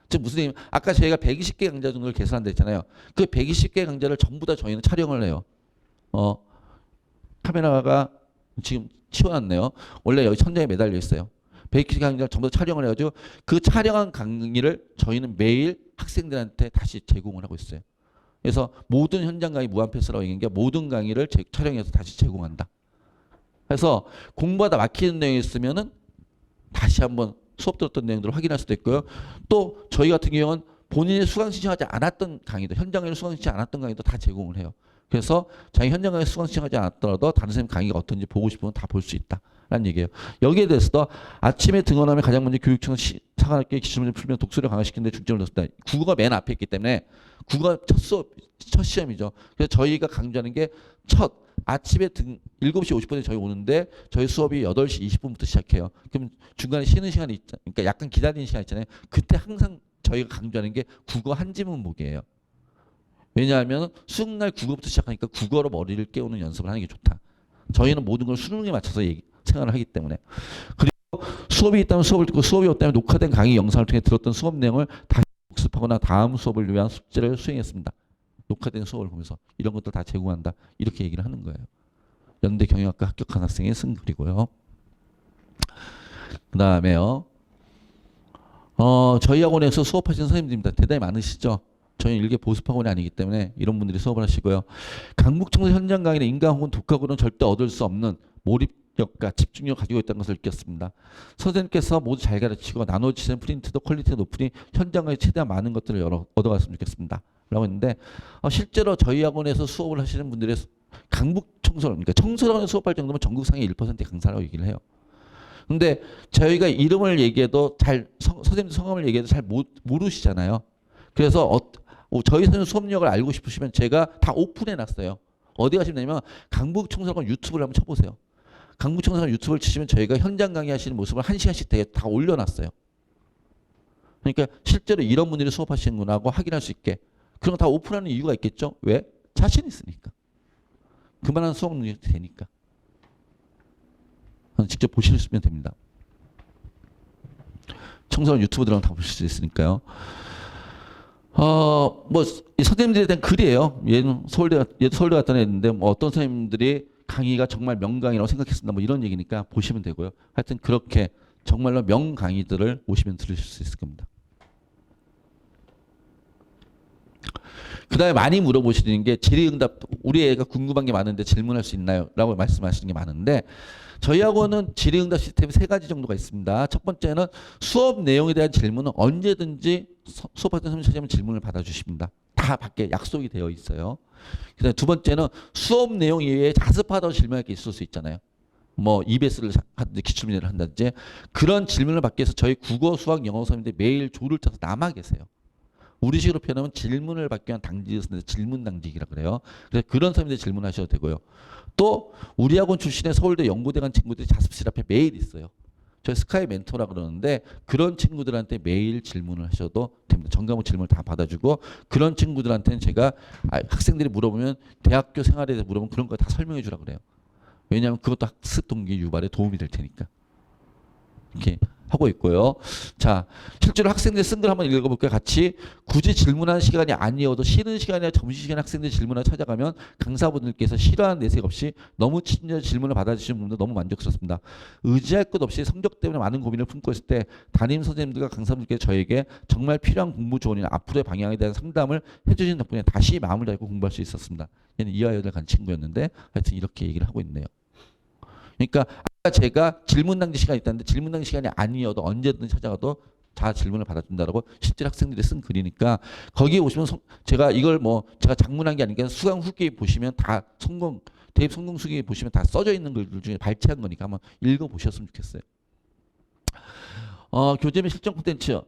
즉 무슨 얘기? 아까 저희가 120개 강좌 정도를 계산한다 했잖아요. 그 120개 강좌를 전부 다 저희는 촬영을 해요. 카메라가 지금 치워놨네요. 원래 여기 천장에 매달려 있어요. 120개 강좌를 전부 다 촬영을 해가지고 그 촬영한 강의를 저희는 매일 학생들한테 다시 제공을 하고 있어요. 그래서 모든 현장 강의 무한 패스라고 얘기한 게 모든 강의를 촬영해서 다시 제공한다. 그래서 공부하다 막히는 내용이 있으면은 다시 한번 수업 들었던 내용들을 확인할 수도 있고요. 또 저희 같은 경우는 본인이 수강 신청하지 않았던 강의도 현장 강의 수강 신청 않았던 강의도 다 제공을 해요. 그래서 자기 현장 강의 수강 신청하지 않았더라도 다른 선생님 강의가 어떤지 보고 싶으면 다 볼 수 있다라는 얘기예요. 여기에 대해서도 아침에 등원하면 가장 먼저 교육청은 사관학교의 기출문제 풀면 독서를 강화시키는 데 중점을 뒀습니다. 국어가 맨 앞에 있기 때문에 국어가 첫 시험이죠. 그래서 저희가 강조하는 게 아침에 7시 50분에 저희 오는데 저희 수업이 8시 20분부터 시작해요. 그럼 중간에 쉬는 시간이 있잖아요. 그러니까 약간 기다리는 시간 있잖아요. 그때 항상 저희가 강조하는 게 국어 한 지문 보기예요. 왜냐하면 수능날 국어부터 시작하니까 국어로 머리를 깨우는 연습을 하는 게 좋다. 저희는 모든 걸 수능에 맞춰서 생각을 하기 때문에. 그리고 수업이 있다면 수업을 듣고 수업이 없다면 녹화된 강의 영상을 통해 들었던 수업 내용을 다시 복습하거나 다음 수업을 위한 숙제를 수행했습니다. 녹화된 수업을 보면서 이런 것들 다 제공한다. 이렇게 얘기를 하는 거예요. 연대 경영학과 합격한 학생의 쓴 글이고요. 그 다음에요. 저희 학원에서 수업하시는 선생님들입니다. 대단히 많으시죠. 저희는 일개 보습학원이 아니기 때문에 이런 분들이 수업을 하시고요. 강북청소 현장 강의는 인강 혹은 독학으로는 절대 얻을 수 없는 몰입력과 집중력을 가지고 있다는 것을 느꼈습니다. 선생님께서 모두 잘 가르치고 나눠주시는 프린트도 퀄리티가 높으니 현장 강의 최대한 많은 것들을 얻어갔으면 좋겠습니다. 라고 했는데 실제로 저희 학원에서 수업을 하시는 분들의 강북청소, 그러니까 청소년을 수업할 정도면 전국 상위 1%의 강사라고 얘기를 해요. 근데 저희가 이름을 얘기해도 선생님 성함을 얘기해도 잘 모르시잖아요. 그래서 저희 선생님 수업력을 알고 싶으시면 제가 다 오픈해 놨어요. 어디 가시면 되냐면 강북청소년 유튜브를 한번 쳐보세요. 강북청소년 유튜브를 치시면 저희가 현장 강의하시는 모습을 1시간씩 되게 다 올려놨어요. 그러니까 실제로 이런 분들이 수업하시는구나 하고 확인할 수 있게. 그런 거 다 오픈하는 이유가 있겠죠? 왜? 자신 있으니까. 그만한 수업 능력이 되니까. 직접 보시면 됩니다. 청소년 유튜브 들어가면 다 보실 수 있으니까요. 선생님들에 대한 글이에요. 얘도 서울대 갔다 했는데 어떤 선생님들이 강의가 정말 명강의라고 생각했습니다. 이런 얘기니까 보시면 되고요. 하여튼 그렇게 정말로 명강의들을 오시면 들으실 수 있을 겁니다. 그 다음에 많이 물어보시는 게 질의응답, 우리 애가 궁금한 게 많은데 질문할 수 있나요? 라고 말씀하시는 게 많은데 저희 학원은 질의응답 시스템이 3가지 정도가 있습니다. 첫 번째는 수업 내용에 대한 질문은 언제든지 수업하던 선생님 찾으면 질문을 받아주십니다. 다 밖에 약속이 되어 있어요. 그다음에 두 번째는 수업 내용 이외에 자습하던 질문할 게 있을 수 있잖아요. EBS를 하든지 기출문제를 한다든지 그런 질문을 받기 위해서 저희 국어, 수학, 영어 선생님들이 매일 조를 짜서 남아 계세요. 우리식으로 표현하면 질문을 받기 위한 당직을 질문 당직이라 그래요. 그래서 그런 사람들 질문하셔도 되고요. 또 우리 학원 출신의 서울대 연구대 간 친구들이 자습실 앞에 매일 있어요. 저희 스카이 멘토라 그러는데 그런 친구들한테 매일 질문을 하셔도 됩니다. 전 과목 질문을 다 받아주고 그런 친구들한테는 제가 학생들이 물어보면 대학교 생활에 대해서 물어보면 그런 거 다 설명해 주라 그래요. 왜냐하면 그것도 학습 동기 유발에 도움이 될 테니까. 이렇게 하고 있고요. 자, 실제로 학생들 쓴 글 한번 읽어볼게요. 같이 굳이 질문하는 시간이 아니어도 쉬는 시간이나 점심시간에 학생들 질문을 찾아가면 강사분들께서 싫어하는 내색 없이 너무 친절히 질문을 받아주시는 부분도 너무 만족스럽습니다. 의지할 것 없이 성적 때문에 많은 고민을 품고 있을 때 담임 선생님들과 강사분들께서 저에게 정말 필요한 공부 조언이나 앞으로의 방향에 대한 상담을 해주신 덕분에 다시 마음을 다잡고 공부할 수 있었습니다. 얘는 이화여대 간 친구였는데 하여튼 이렇게 얘기를 하고 있네요. 그러니까 아까 제가 질문 당지 시간이 있다는데 질문 당지 시간이 아니어도 언제든 찾아가도 다 질문을 받아준다라고 실제 학생들이 쓴 글이니까 거기에 오시면 제가 이걸 뭐 제가 작문한 게 아니니까 수강 후기 보시면 다 대입 성공 수기 보시면 다 써져 있는 글들 중에 발췌한 거니까 한번 읽어보셨으면 좋겠어요. 교재 및 실전 콘텐츠.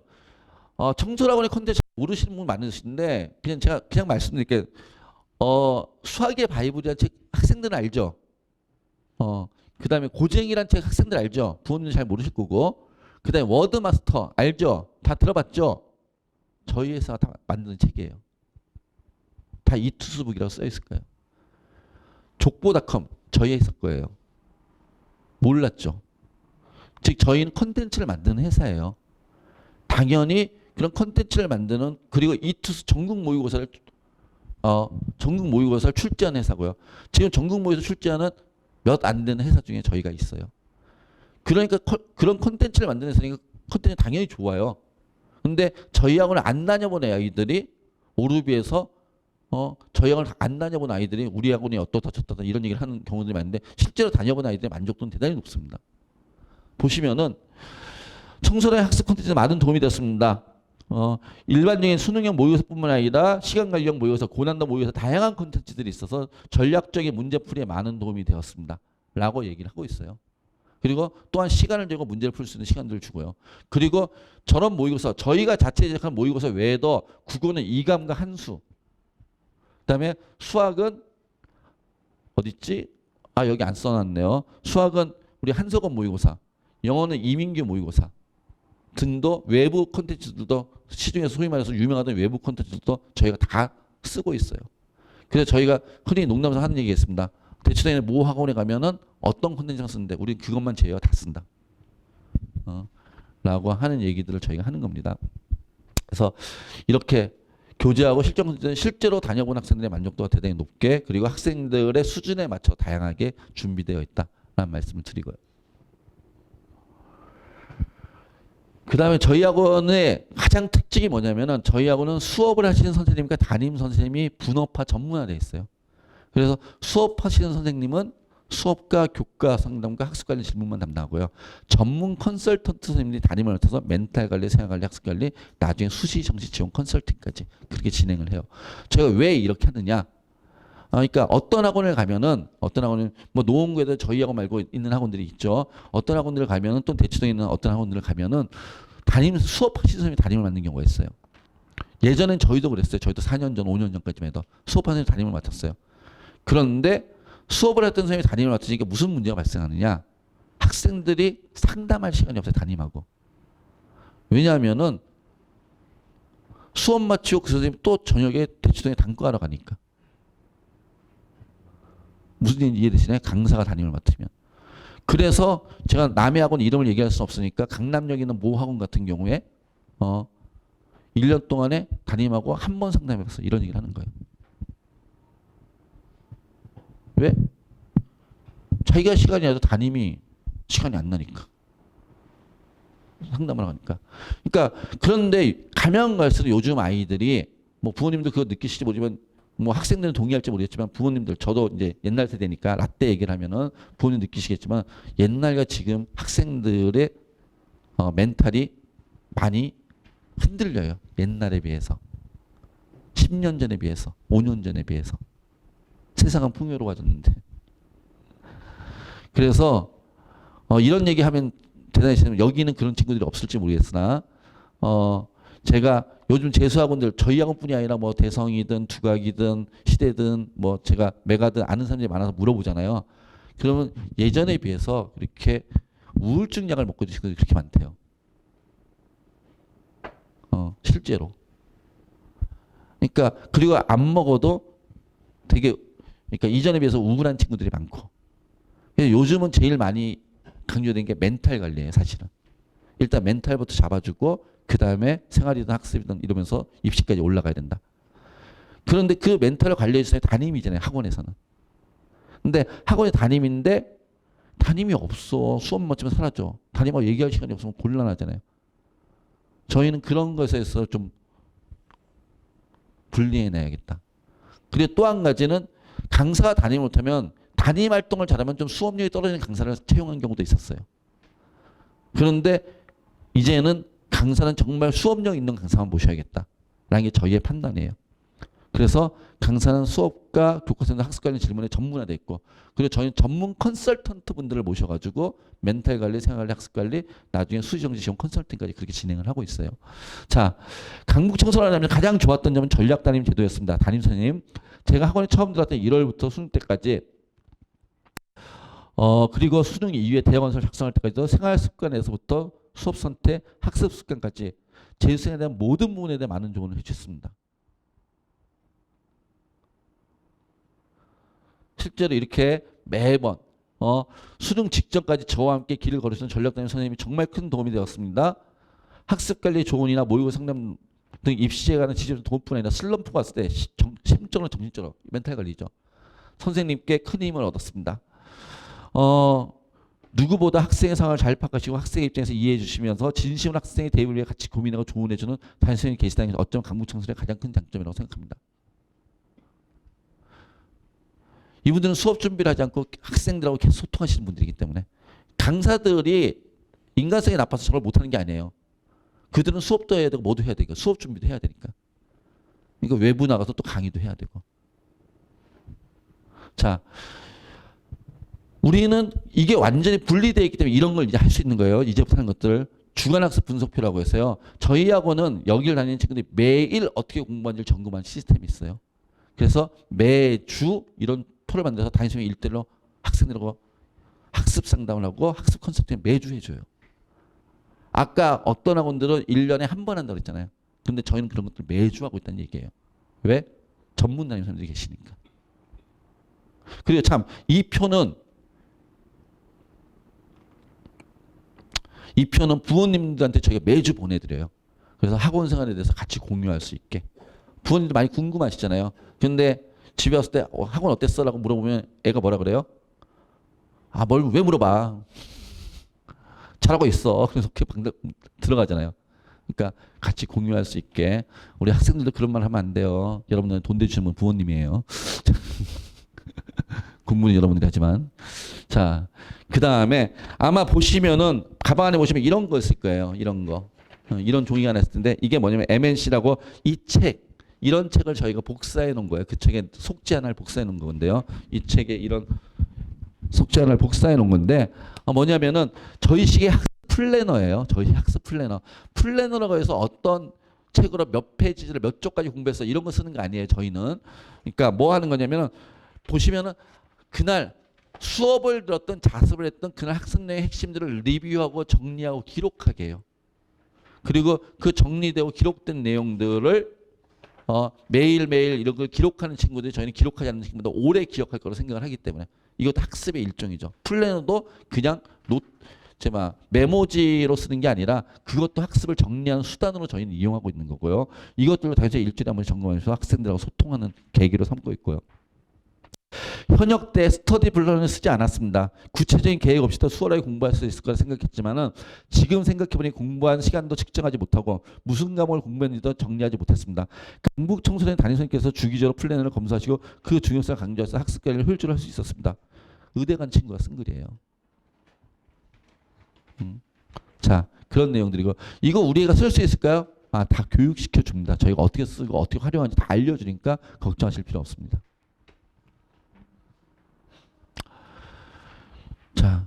청소학원의 콘텐츠 모르시는 분 많으신데 그냥 제가 그냥 말씀드릴게요. 수학의 바이블이라는 책 학생들은 알죠? 그 다음에 고쟁이란 책 학생들 알죠? 부모님들 잘 모르실 거고. 그 다음에 워드마스터 알죠? 다 들어봤죠? 저희 회사가 다 만드는 책이에요. 다 이투스북이라고 써 있을 거예요. 족보닷컴 저희 회사 거예요. 몰랐죠? 즉 저희는 컨텐츠를 만드는 회사예요. 당연히 그런 컨텐츠를 만드는 그리고 이투스 전국 모의고사를 출제하는 회사고요. 지금 전국 모의고사 출제하는 몇 안 되는 회사 중에 저희가 있어요. 그러니까 그런 콘텐츠를 만드는 회사니까 콘텐츠 당연히 좋아요. 근데 저희 학원을 안 다녀본 아이들이 오르비에서 저희 학원을 안 다녀본 아이들이 우리 학원이 어떻다 저떻다 이런 얘기를 하는 경우들이 많은데 실제로 다녀본 아이들의 만족도는 대단히 높습니다. 보시면은 청소년의 학습 콘텐츠에 많은 도움이 되었습니다. 일반적인 수능형 모의고사뿐만 아니라 시간관리형 모의고사, 고난도 모의고사 다양한 콘텐츠들이 있어서 전략적인 문제풀이에 많은 도움이 되었습니다. 라고 얘기를 하고 있어요. 그리고 또한 시간을 재고 문제를 풀 수 있는 시간들을 주고요. 그리고 저런 모의고사, 저희가 자체 제작한 모의고사 외에도 국어는 이감과 한수, 그다음에 수학은 어딨지? 여기 안 써놨네요. 수학은 우리 한석원 모의고사, 영어는 이민규 모의고사 등도 외부 콘텐츠들도 시중에서 소위 말해서 유명하던 외부 콘텐츠들도 저희가 다 쓰고 있어요. 그래서 저희가 흔히 농담에서 하는 얘기가 있습니다. 대치동에 모 학원에 가면은 어떤 콘텐츠를 쓰는데 우리 그것만 제외하고 다 쓴다. 라고 하는 얘기들을 저희가 하는 겁니다. 그래서 이렇게 교재하고 실전 콘텐츠는 실제로 다녀본 학생들의 만족도가 대단히 높게 그리고 학생들의 수준에 맞춰 다양하게 준비되어 있다라는 말씀을 드리고요. 그 다음에 저희 학원의 가장 특징이 뭐냐면은 저희 학원은 수업을 하시는 선생님과 담임 선생님이 분업화 전문화되어 있어요. 그래서 수업하시는 선생님은 수업과 교과 상담과 학습관리 질문만 담당하고요. 전문 컨설턴트 선생님들이 담임을 맡아서 멘탈 관리, 생활 관리, 학습 관리, 나중에 수시 정시 지원 컨설팅까지 그렇게 진행을 해요. 제가 왜 이렇게 하느냐? 그러니까 어떤 학원을 가면은 어떤 학원은 뭐 노원구에도 저희 학원 말고 있는 학원들이 있죠. 어떤 학원들을 가면은 또 대치동에 있는 어떤 학원들을 가면은 수업하시는 선생님이 담임을 맡는 경우가 있어요. 예전엔 저희도 그랬어요. 저희도 4년 전, 5년 전까지만 해도 수업하는 선생님이 담임을 맡았어요. 그런데 수업을 했던 선생님이 담임을 맡으니까 무슨 문제가 발생하느냐? 학생들이 상담할 시간이 없어요. 담임하고. 왜냐하면은 수업 마치고 그 선생님이 또 저녁에 대치동에 단과하러 가니까. 무슨 얘기인지 이해되시나요? 강사가 담임을 맡으면. 그래서 제가 남의 학원 이름을 얘기할 수 없으니까 강남역에 있는 모 학원 같은 경우에 1년 동안에 담임하고 한 번 상담해봤어. 이런 얘기를 하는 거예요. 왜? 자기가 시간이 나도 담임이 시간이 안 나니까. 상담을 하니까. 그러니까 그런데 가면 갈수록 요즘 아이들이 뭐 부모님도 그거 느끼실지 모르지만 뭐 학생들은 동의할지 모르겠지만 부모님들 저도 이제 옛날 세대니까 라떼 얘기를 하면은 부모님 느끼시겠지만 옛날과 지금 학생들의 멘탈이 많이 흔들려요. 옛날에 비해서 10년 전에 비해서 5년 전에 비해서 세상은 풍요로워졌는데 그래서 이런 얘기하면 대단히 여기는 그런 친구들이 없을지 모르겠으나 제가 요즘 재수학원들 저희 학원뿐이 아니라 뭐 대성이든 두각이든 시대든 뭐 제가 메가든 아는 사람들이 많아서 물어보잖아요. 그러면 예전에 비해서 그렇게 우울증 약을 먹고 드시는 분들이 그렇게 많대요. 실제로. 그러니까 그리고 안 먹어도 되게 그러니까 이전에 비해서 우울한 친구들이 많고. 요즘은 제일 많이 강조된 게 멘탈 관리예요, 사실은. 일단 멘탈부터 잡아주고 그 다음에 생활이든 학습이든 이러면서 입시까지 올라가야 된다. 그런데 그 멘탈을 관리해주는 담임이잖아요, 학원에서는. 근데 학원의 담임인데 담임이 없어. 수업 맞추면 사라져. 담임하고 얘기할 시간이 없으면 곤란하잖아요. 저희는 그런 것에서 좀 분리해내야겠다. 그리고 또 한 가지는 강사가 담임 못하면 담임 활동을 잘하면 좀 수업률이 떨어지는 강사를 채용한 경우도 있었어요. 그런데 이제는 강사는 정말 수업력 있는 강사만 모셔야겠다라는 게 저희의 판단이에요. 그래서 강사는 수업과 교과서나 학습 관련 질문에 전문화돼 있고, 그리고 저희는 전문 컨설턴트 분들을 모셔가지고 멘탈 관리, 생활 관리, 학습 관리, 나중에 수시정지 지원 컨설팅까지 그렇게 진행을 하고 있어요. 자, 강북 청소년하면 가장 좋았던 점은 전략 담임 제도였습니다. 담임 선생님, 제가 학원에 처음 들어왔던 1월부터 수능 때까지, 그리고 수능 이후에 대학원서 작성할 때까지도 생활 습관에서부터 수업 선택, 학습 습관까지 재수생에 대한 모든 부분에 대해 많은 조언을 해주셨습니다. 실제로 이렇게 매번 수능 직전까지 저와 함께 길을 걸으시는 전략담임 선생님이 정말 큰 도움이 되었습니다. 학습관리 조언이나 모의고 상담 등 입시에 관한 지적 도움뿐 아니라 슬럼프가 왔을 때 심적으로 정신적으로 멘탈 관리죠. 선생님께 큰 힘을 얻었습니다. 누구보다 학생의 상황을 잘 파악하시고 학생의 입장에서 이해해 주시면서 진심으로 학생의 대입을 위해 같이 고민하고 조언해 주는 담임 선생님이 계시다는 게 어쩌면 강북청소년의 가장 큰 장점이라고 생각합니다. 이분들은 수업 준비를 하지 않고 학생들하고 계속 소통하시는 분들이기 때문에 강사들이 인간성이 나빠서 저걸 못하는 게 아니에요. 그들은 수업도 해야 되고 뭐도 해야 되니까 수업 준비도 해야 되니까. 그러니까 외부 나가서 또 강의도 해야 되고. 자, 우리는 이게 완전히 분리되어 있기 때문에 이런 걸 이제 할 수 있는 거예요. 이제부터 하는 것들. 주간학습 분석표라고 해서요. 저희 학원은 여기를 다니는 친구들이 매일 어떻게 공부하는지를 점검하는 시스템이 있어요. 그래서 매주 이런 표를 만들어서 담임선생님이 일대일로 학생들하고 학습 상담을 하고 학습 컨설팅 매주 해줘요. 아까 어떤 학원들은 1년에 한 번 한다고 했잖아요. 근데 저희는 그런 것들 매주 하고 있다는 얘기예요. 왜? 전문 담임선생님들이 계시니까. 그리고 참 이 표는 부모님들한테 저희가 매주 보내드려요. 그래서 학원 생활에 대해서 같이 공유할 수 있게. 부모님도 많이 궁금하시잖아요. 근데 집에 왔을 때 학원 어땠어? 라고 물어보면 애가 뭐라 그래요? 아, 왜 물어봐? 잘하고 있어. 그래서 들어가잖아요. 그러니까 같이 공유할 수 있게. 우리 학생들도 그런 말 하면 안 돼요. 여러분들 돈 대주시는 분 부모님이에요. 공부는 여러분들이 하지만. 자, 그 다음에 아마 보시면은 가방 안에 보시면 이런 거 있을 거예요. 이런 거. 이런 종이가 하나 있을 텐데 이게 뭐냐면 MNC라고 이 책, 이런 책을 저희가 복사해 놓은 거예요. 그 책에 속지 하나를 복사해 놓은 건데요. 이 책에 이런 속지 하나를 복사해 놓은 건데 뭐냐면은 저희식의 학습 플래너예요. 저희 학습 플래너. 플래너라고 해서 어떤 책으로 몇 페이지를 몇 쪽까지 공부해서 이런 거 쓰는 거 아니에요. 저희는. 그러니까 뭐 하는 거냐면은 보시면은 그날 수업을 들었던 자습을 했던 그날 학습 내용의 핵심들을 리뷰하고 정리하고 기록하게 해요. 그리고 그 정리되고 기록된 내용들을 매일매일 이런 걸 기록하는 친구들이 저희는 기록하지 않는 친구보다 오래 기억할 거로 생각을 하기 때문에 이것도 학습의 일종이죠. 플래너도 그냥 메모지로 쓰는 게 아니라 그것도 학습을 정리하는 수단으로 저희는 이용하고 있는 거고요. 이것들로 다시 일주일에 한 번씩 점검하면서 학생들하고 소통하는 계기로 삼고 있고요. 현역 때 스터디 플랜을 쓰지 않았습니다. 구체적인 계획 없이도 수월하게 공부할 수 있을 거라 생각했지만은 지금 생각해보니 공부한 시간도 측정하지 못하고 무슨 과목을 공부했는지도 정리하지 못했습니다. 강북 청소년 담임선생님께서 주기적으로 플랜을 검사하시고 그 중요성을 강조해서 학습 관리를 효율적으로 할 수 있었습니다. 의대 간 친구가 쓴 글이에요. 자, 그런 내용들이고 이거 우리 애가 쓸 수 있을까요? 다 교육시켜 줍니다. 저희가 어떻게 쓰고 어떻게 활용하는지 다 알려주니까 걱정하실 필요 없습니다. 자,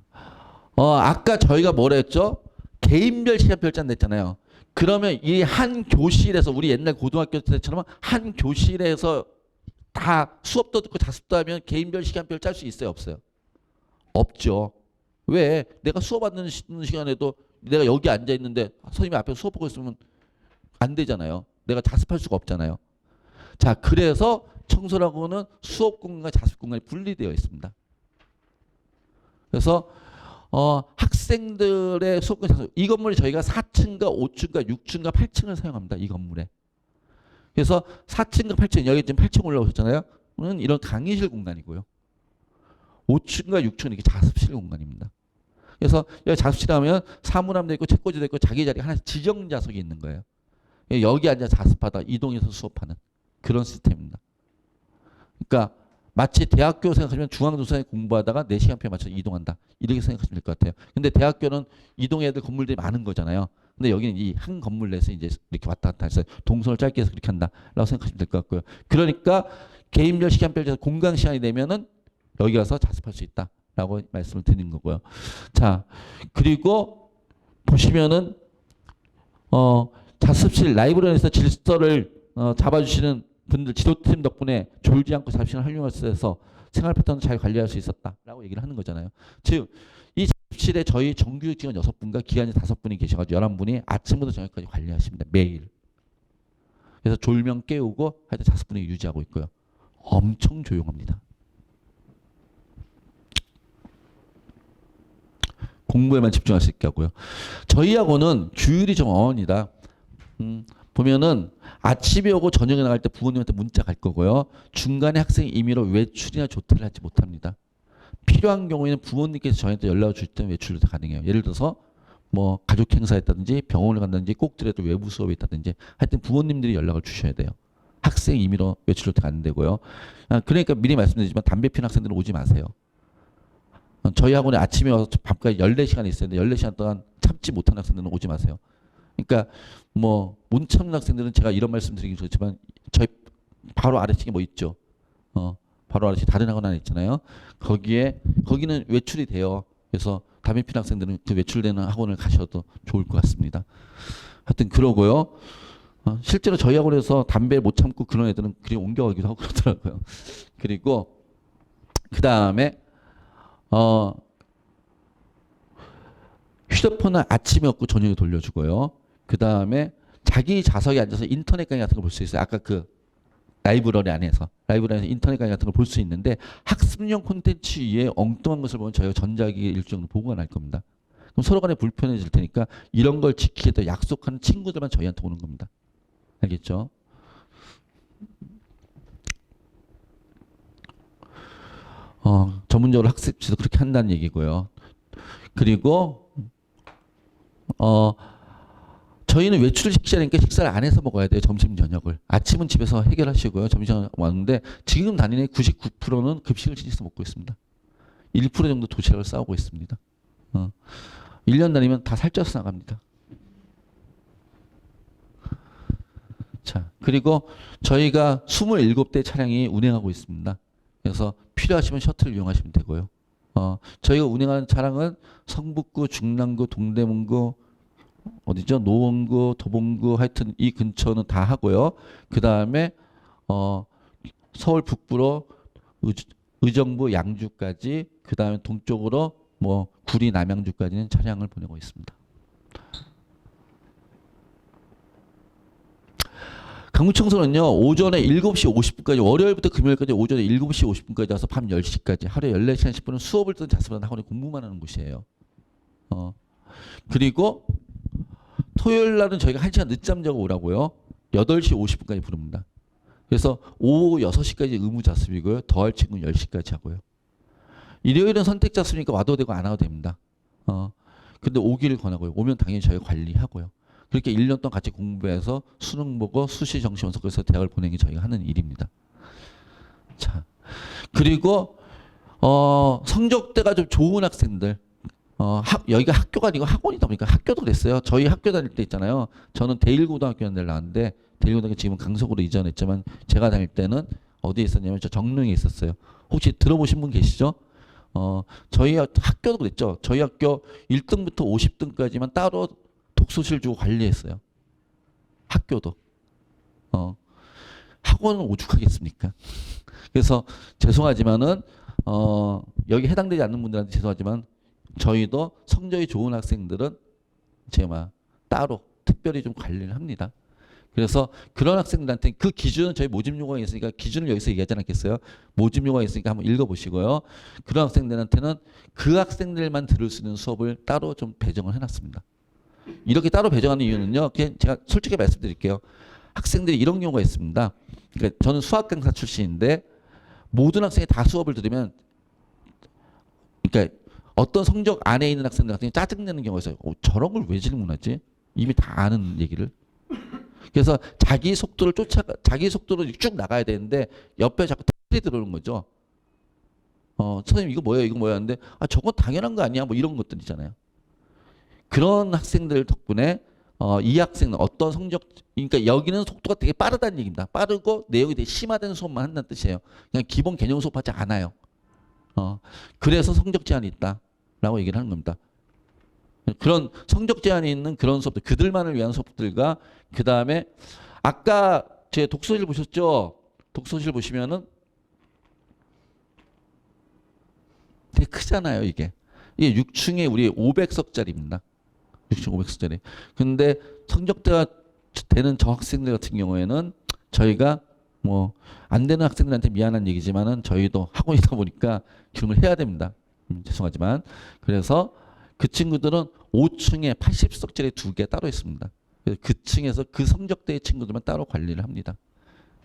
아까 저희가 뭐라 했죠? 개인별 시간표를 짠댔잖아요. 그러면 이 한 교실에서 우리 옛날 고등학교 때처럼 한 교실에서 다 수업도 듣고 자습도 하면 개인별 시간표를 짤 수 있어요, 없어요? 없죠. 왜? 내가 수업 받는 시간에도 내가 여기 앉아 있는데 선생님이 앞에 수업 보고 있으면 안 되잖아요. 내가 자습할 수가 없잖아요. 자, 그래서 청소라고는 수업 공간과 자습 공간이 분리되어 있습니다. 그래서 학생들의 수업 공간 자습, 이 건물에 저희가 4층과 5층과 6층과 8층을 사용합니다. 이 건물에. 그래서 4층과 8층, 여기 지금 8층 올라오셨잖아요. 는 이런 강의실 공간이고요. 5층과 6층은 이렇게 자습실 공간입니다. 그래서 여기 자습실 하면 사물함도 있고 책꽂이도 있고 자기 자리 하나씩 지정 좌석이 있는 거예요. 여기 앉아 자습하다 이동해서 수업하는 그런 시스템입니다. 그러니까 마치 대학교 생각하시면 중앙도서관에 공부하다가 4시간표에 맞춰서 이동한다. 이렇게 생각하시면 될 것 같아요. 근데 대학교는 이동해야 될 건물들이 많은 거잖아요. 근데 여기는 이 한 건물 내에서 이제 이렇게 왔다 갔다 해서 동선을 짧게 해서 그렇게 한다라고 생각하시면 될 것 같고요. 그러니까 개인별 시간표를 공강 시간이 되면은 여기 가서 자습할 수 있다라고 말씀을 드리는 거고요. 자, 그리고 보시면은 자습실 라이브러리에서 질서를 잡아주시는 분들 지도팀 덕분에 졸지 않고 자습실을 활용할 수 있어서 생활 패턴을 잘 관리할 수 있었다라고 얘기를 하는 거잖아요. 즉, 이 자습실에 저희 정규직 직원 6분과 기간이 5분이 계셔가지고 11분이 아침부터 저녁까지 관리하십니다. 매일. 그래서 졸면 깨우고 하여튼 자습 분위기 유지하고 있고요. 엄청 조용합니다. 공부에만 집중할 수 있게 하고요. 저희하고는 규율이 좀 어언이다. 보면은 아침에 오고 저녁에 나갈 때 부모님한테 문자 갈 거고요. 중간에 학생이 임의로 외출이나 조퇴를 하지 못합니다. 필요한 경우에는 부모님께서 저희한테 연락을 주실 때 외출도 가능해요. 예를 들어서 뭐 가족 행사했다든지 병원을 간다든지 꼭 들어도 외부 수업이 있다든지 하여튼 부모님들이 연락을 주셔야 돼요. 학생 임의로 외출 조퇴가 안 되고요. 그러니까 미리 말씀드리지만 담배 피는 학생들은 오지 마세요. 저희 학원에 아침에 와서 밤까지 14시간 있어야 되는데 14시간 동안 참지 못한 학생들은 오지 마세요. 그러니까 뭐 못 참는 학생들은 제가 이런 말씀 드리긴 좋지만 저희 바로 아래층에 뭐 있죠. 바로 아래층에 다른 학원 하나 있잖아요. 거기는 외출이 돼요. 그래서 담배 피는 학생들은 그 외출되는 학원을 가셔도 좋을 것 같습니다. 하여튼 그러고요. 실제로 저희 학원에서 담배 못 참고 그런 애들은 그냥 옮겨가기도 하고 그러더라고요. 그리고 그 다음에 휴대폰은 아침에 없고 저녁에 돌려주고요. 그 다음에 자기 좌석에 앉아서 인터넷 강의 같은 걸 볼 수 있어요. 아까 그 라이브러리 안에서 인터넷 강의 같은 걸 볼 수 있는데 학습용 콘텐츠 위에 엉뚱한 것을 보면 저희가 전자기기 일정으로 보고가 날 겁니다. 그럼 서로 간에 불편해질 테니까 이런 걸 지키겠다 약속하는 친구들만 저희한테 오는 겁니다. 알겠죠? 전문적으로 학습지도 그렇게 한다는 얘기고요. 그리고 저희는 외출을 시키자니까 식사를 안 해서 먹어야 돼요. 점심 저녁을. 아침은 집에서 해결하시고요. 점심 저녁 왔는데 지금 다니는 99%는 급식을 집에서 먹고 있습니다. 1% 정도 도시락을 싸오고 있습니다. 1년 다니면 다 살쪄서 나갑니다. 자, 그리고 저희가 27대 차량이 운행하고 있습니다. 그래서 필요하시면 셔틀을 이용하시면 되고요. 저희가 운행하는 차량은 성북구, 중랑구, 동대문구, 어디죠? 노원구, 도봉구 하여튼 이 근처는 다 하고요. 그 다음에 서울 북부로 의정부, 양주까지 그 다음에 동쪽으로 뭐 구리, 남양주까지는 차량을 보내고 있습니다. 강북청소는요, 오전에 7시 50분까지, 월요일부터 금요일까지 오전에 7시 50분까지 와서 밤 10시까지 하루에 14시간 10분은 수업을 듣는 자습하는 학원에 공부만 하는 곳이에요. 그리고 토요일 날은 저희가 1시간 늦잠 자고 오라고요. 8시 50분까지 부릅니다. 그래서 오후 6시까지 의무 자습이고요. 더할 친구는 10시까지 하고요. 일요일은 선택 자습이니까 와도 되고 안 와도 됩니다. 근데 오기를 권하고요. 오면 당연히 저희가 관리하고요. 그렇게 1년 동안 같이 공부해서 수능 보고 수시 정시 원서에서 대학을 보내는 게 저희가 하는 일입니다. 자, 그리고 성적대가 좀 좋은 학생들, 여기가 학교가 아니고 학원이다 보니까 학교도 그랬어요. 저희 학교 다닐 때 있잖아요. 저는 대일고등학교 나왔는데 대일고등학교 지금은 강석으로 이전했지만 제가 다닐 때는 어디에 있었냐면 저 정릉에 있었어요. 혹시 들어보신 분 계시죠? 저희 학교도 그랬죠. 저희 학교 1등부터 50등까지만 따로 독서실 주고 관리했어요. 학교도. 학원은 오죽하겠습니까? 그래서 죄송하지만은 여기 해당되지 않는 분들한테 죄송하지만 저희도 성적이 좋은 학생들은 제가 따로 특별히 좀 관리를 합니다. 그래서 그런 학생들한테 그 기준은 저희 모집 요강에 있으니까 기준을 여기서 얘기하지 않겠어요? 모집 요강에 있으니까 한번 읽어보시고요. 그런 학생들한테는 그 학생들만 들을 수 있는 수업을 따로 좀 배정을 해놨습니다. 이렇게 따로 배정하는 이유는요. 그냥 제가 솔직히 말씀드릴게요. 학생들이 이런 경우가 있습니다. 그러니까 저는 수학 강사 출신인데 모든 학생이 다 수업을 들으면 그러니까 어떤 성적 안에 있는 학생들 같은 경우 짜증내는 경우가 있어요. 저런 걸 왜 질문하지? 이미 다 아는 얘기를. 그래서 자기 속도를 자기 속도로 쭉 나가야 되는데 옆에 자꾸 털이 들어오는 거죠. 선생님 이거 뭐예요? 이거 뭐야? 하는데 저건 당연한 거 아니야? 뭐 이런 것들 있잖아요. 그런 학생들 덕분에 이 학생은 어떤 성적, 그러니까 여기는 속도가 되게 빠르다는 얘기입니다. 빠르고 내용이 되게 심화된 수업만 한다는 뜻이에요. 그냥 기본 개념 수업하지 않아요. 그래서 성적 제한이 있다라고 얘기를 하는 겁니다. 그런 성적 제한이 있는 그런 수업들, 그들만을 위한 수업들과 그 다음에 아까 제 독서실 보셨죠? 독서실 보시면은 되게 크잖아요, 이게. 이게 6층에 우리 500석짜리입니다. 6층 500석짜리. 근데 성적대가 되는 저 학생들 같은 경우에는 저희가 뭐 안 되는 학생들한테 미안한 얘기지만은 저희도 학원이다 보니까 기능을 해야 됩니다. 죄송하지만. 그래서 그 친구들은 5층에 80석짜리 2개 따로 있습니다. 그래서 그 층에서 그 성적대의 친구들만 따로 관리를 합니다.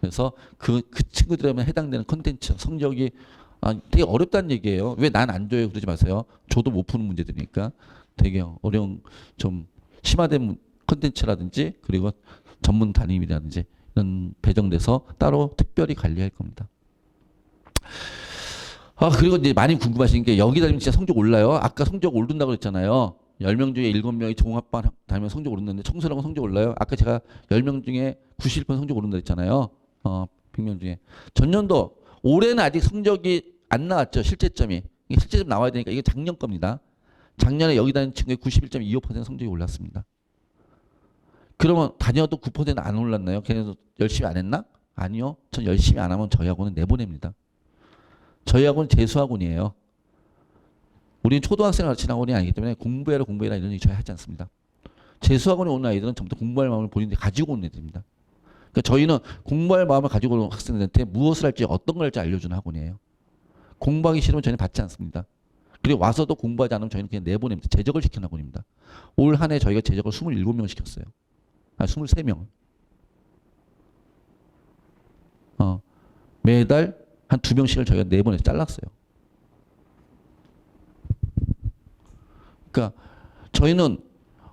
그래서 그 친구들에만 해당되는 콘텐츠, 성적이 되게 어렵다는 얘기예요. 왜 난 안 줘요? 그러지 마세요. 저도 못 푸는 문제들이니까 되게 어려운 좀 심화된 콘텐츠라든지 그리고 전문 담임이라든지 이런 배정돼서 따로 특별히 관리할 겁니다. 그리고 이제 많이 궁금하신 게 여기 다니면 진짜 성적 올라요? 아까 성적 오른다고 그랬잖아요. 10명 중에 7명이 종합반 다니면 성적 오른다는데 청소년은 성적 올라요? 아까 제가 10명 중에 91% 성적 오른다 했잖아요. 100명 중에. 전년도 올해는 아직 성적이 안 나왔죠. 실제점이. 실제점 나와야 되니까 이게 작년 겁니다. 작년에 여기 다니는 친구의 91.25% 성적이 올랐습니다. 그러면 다녀도 9%안 올랐나요? 걔네도 열심히 안 했나? 아니요. 전 열심히 안 하면 저희 학원은 내보냅니다. 저희 학원은 재수학원이에요. 우리는 초등학생을 가르치는 학원이 아니기 때문에 공부해라 이런 얘기 저희 하지 않습니다. 재수학원에 오는 아이들은 전부 다 공부할 마음을 본인들이 가지고 오는 애들입니다. 그러니까 저희는 공부할 마음을 가지고 오는 학생들한테 무엇을 할지 어떤 걸 할지 알려주는 학원이에요. 공부하기 싫으면 저희는 받지 않습니다. 그리고 와서도 공부하지 않으면 저희는 그냥 내보냅니다. 제적을 시키는 학원입니다. 올 한 해 저희가 제적을 27명 시켰어요. 23명. 매달 한 2명씩을 저희가 내보내서 잘랐어요. 그러니까 저희는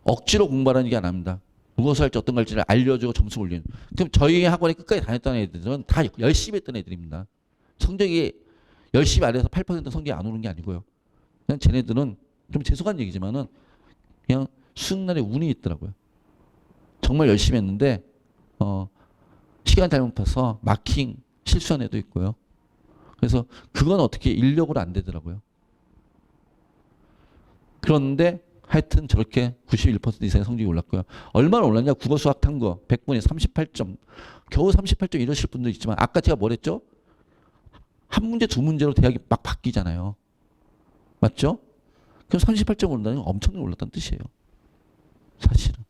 억지로 공부하라는 얘기 안 합니다. 무엇을 할지 어떤 걸 할지를 알려주고 점수 올리는. 그럼 저희 학원에 끝까지 다녔던 애들은 다 열심히 했던 애들입니다. 성적이 열심히 안 해서 8% 성적이 안 오는 게 아니고요. 그냥 쟤네들은 좀 죄송한 얘기지만은 그냥 수능 날에 운이 있더라고요. 정말 열심히 했는데 시간 잘못 봐서 마킹 실수한 애도 있고요. 그래서 그건 어떻게 인력으로 안 되더라고요. 그런데 하여튼 저렇게 91% 이상의 성적이 올랐고요. 얼마나 올랐냐? 국어, 수학, 탐구 100분에 38점. 겨우 38점 이러실 분도 있지만 아까 제가 뭐랬죠? 한 문제 두 문제로 대학이 막 바뀌잖아요. 맞죠? 그럼 38점 오른다는 건 엄청나게 올랐다는 뜻이에요. 사실은.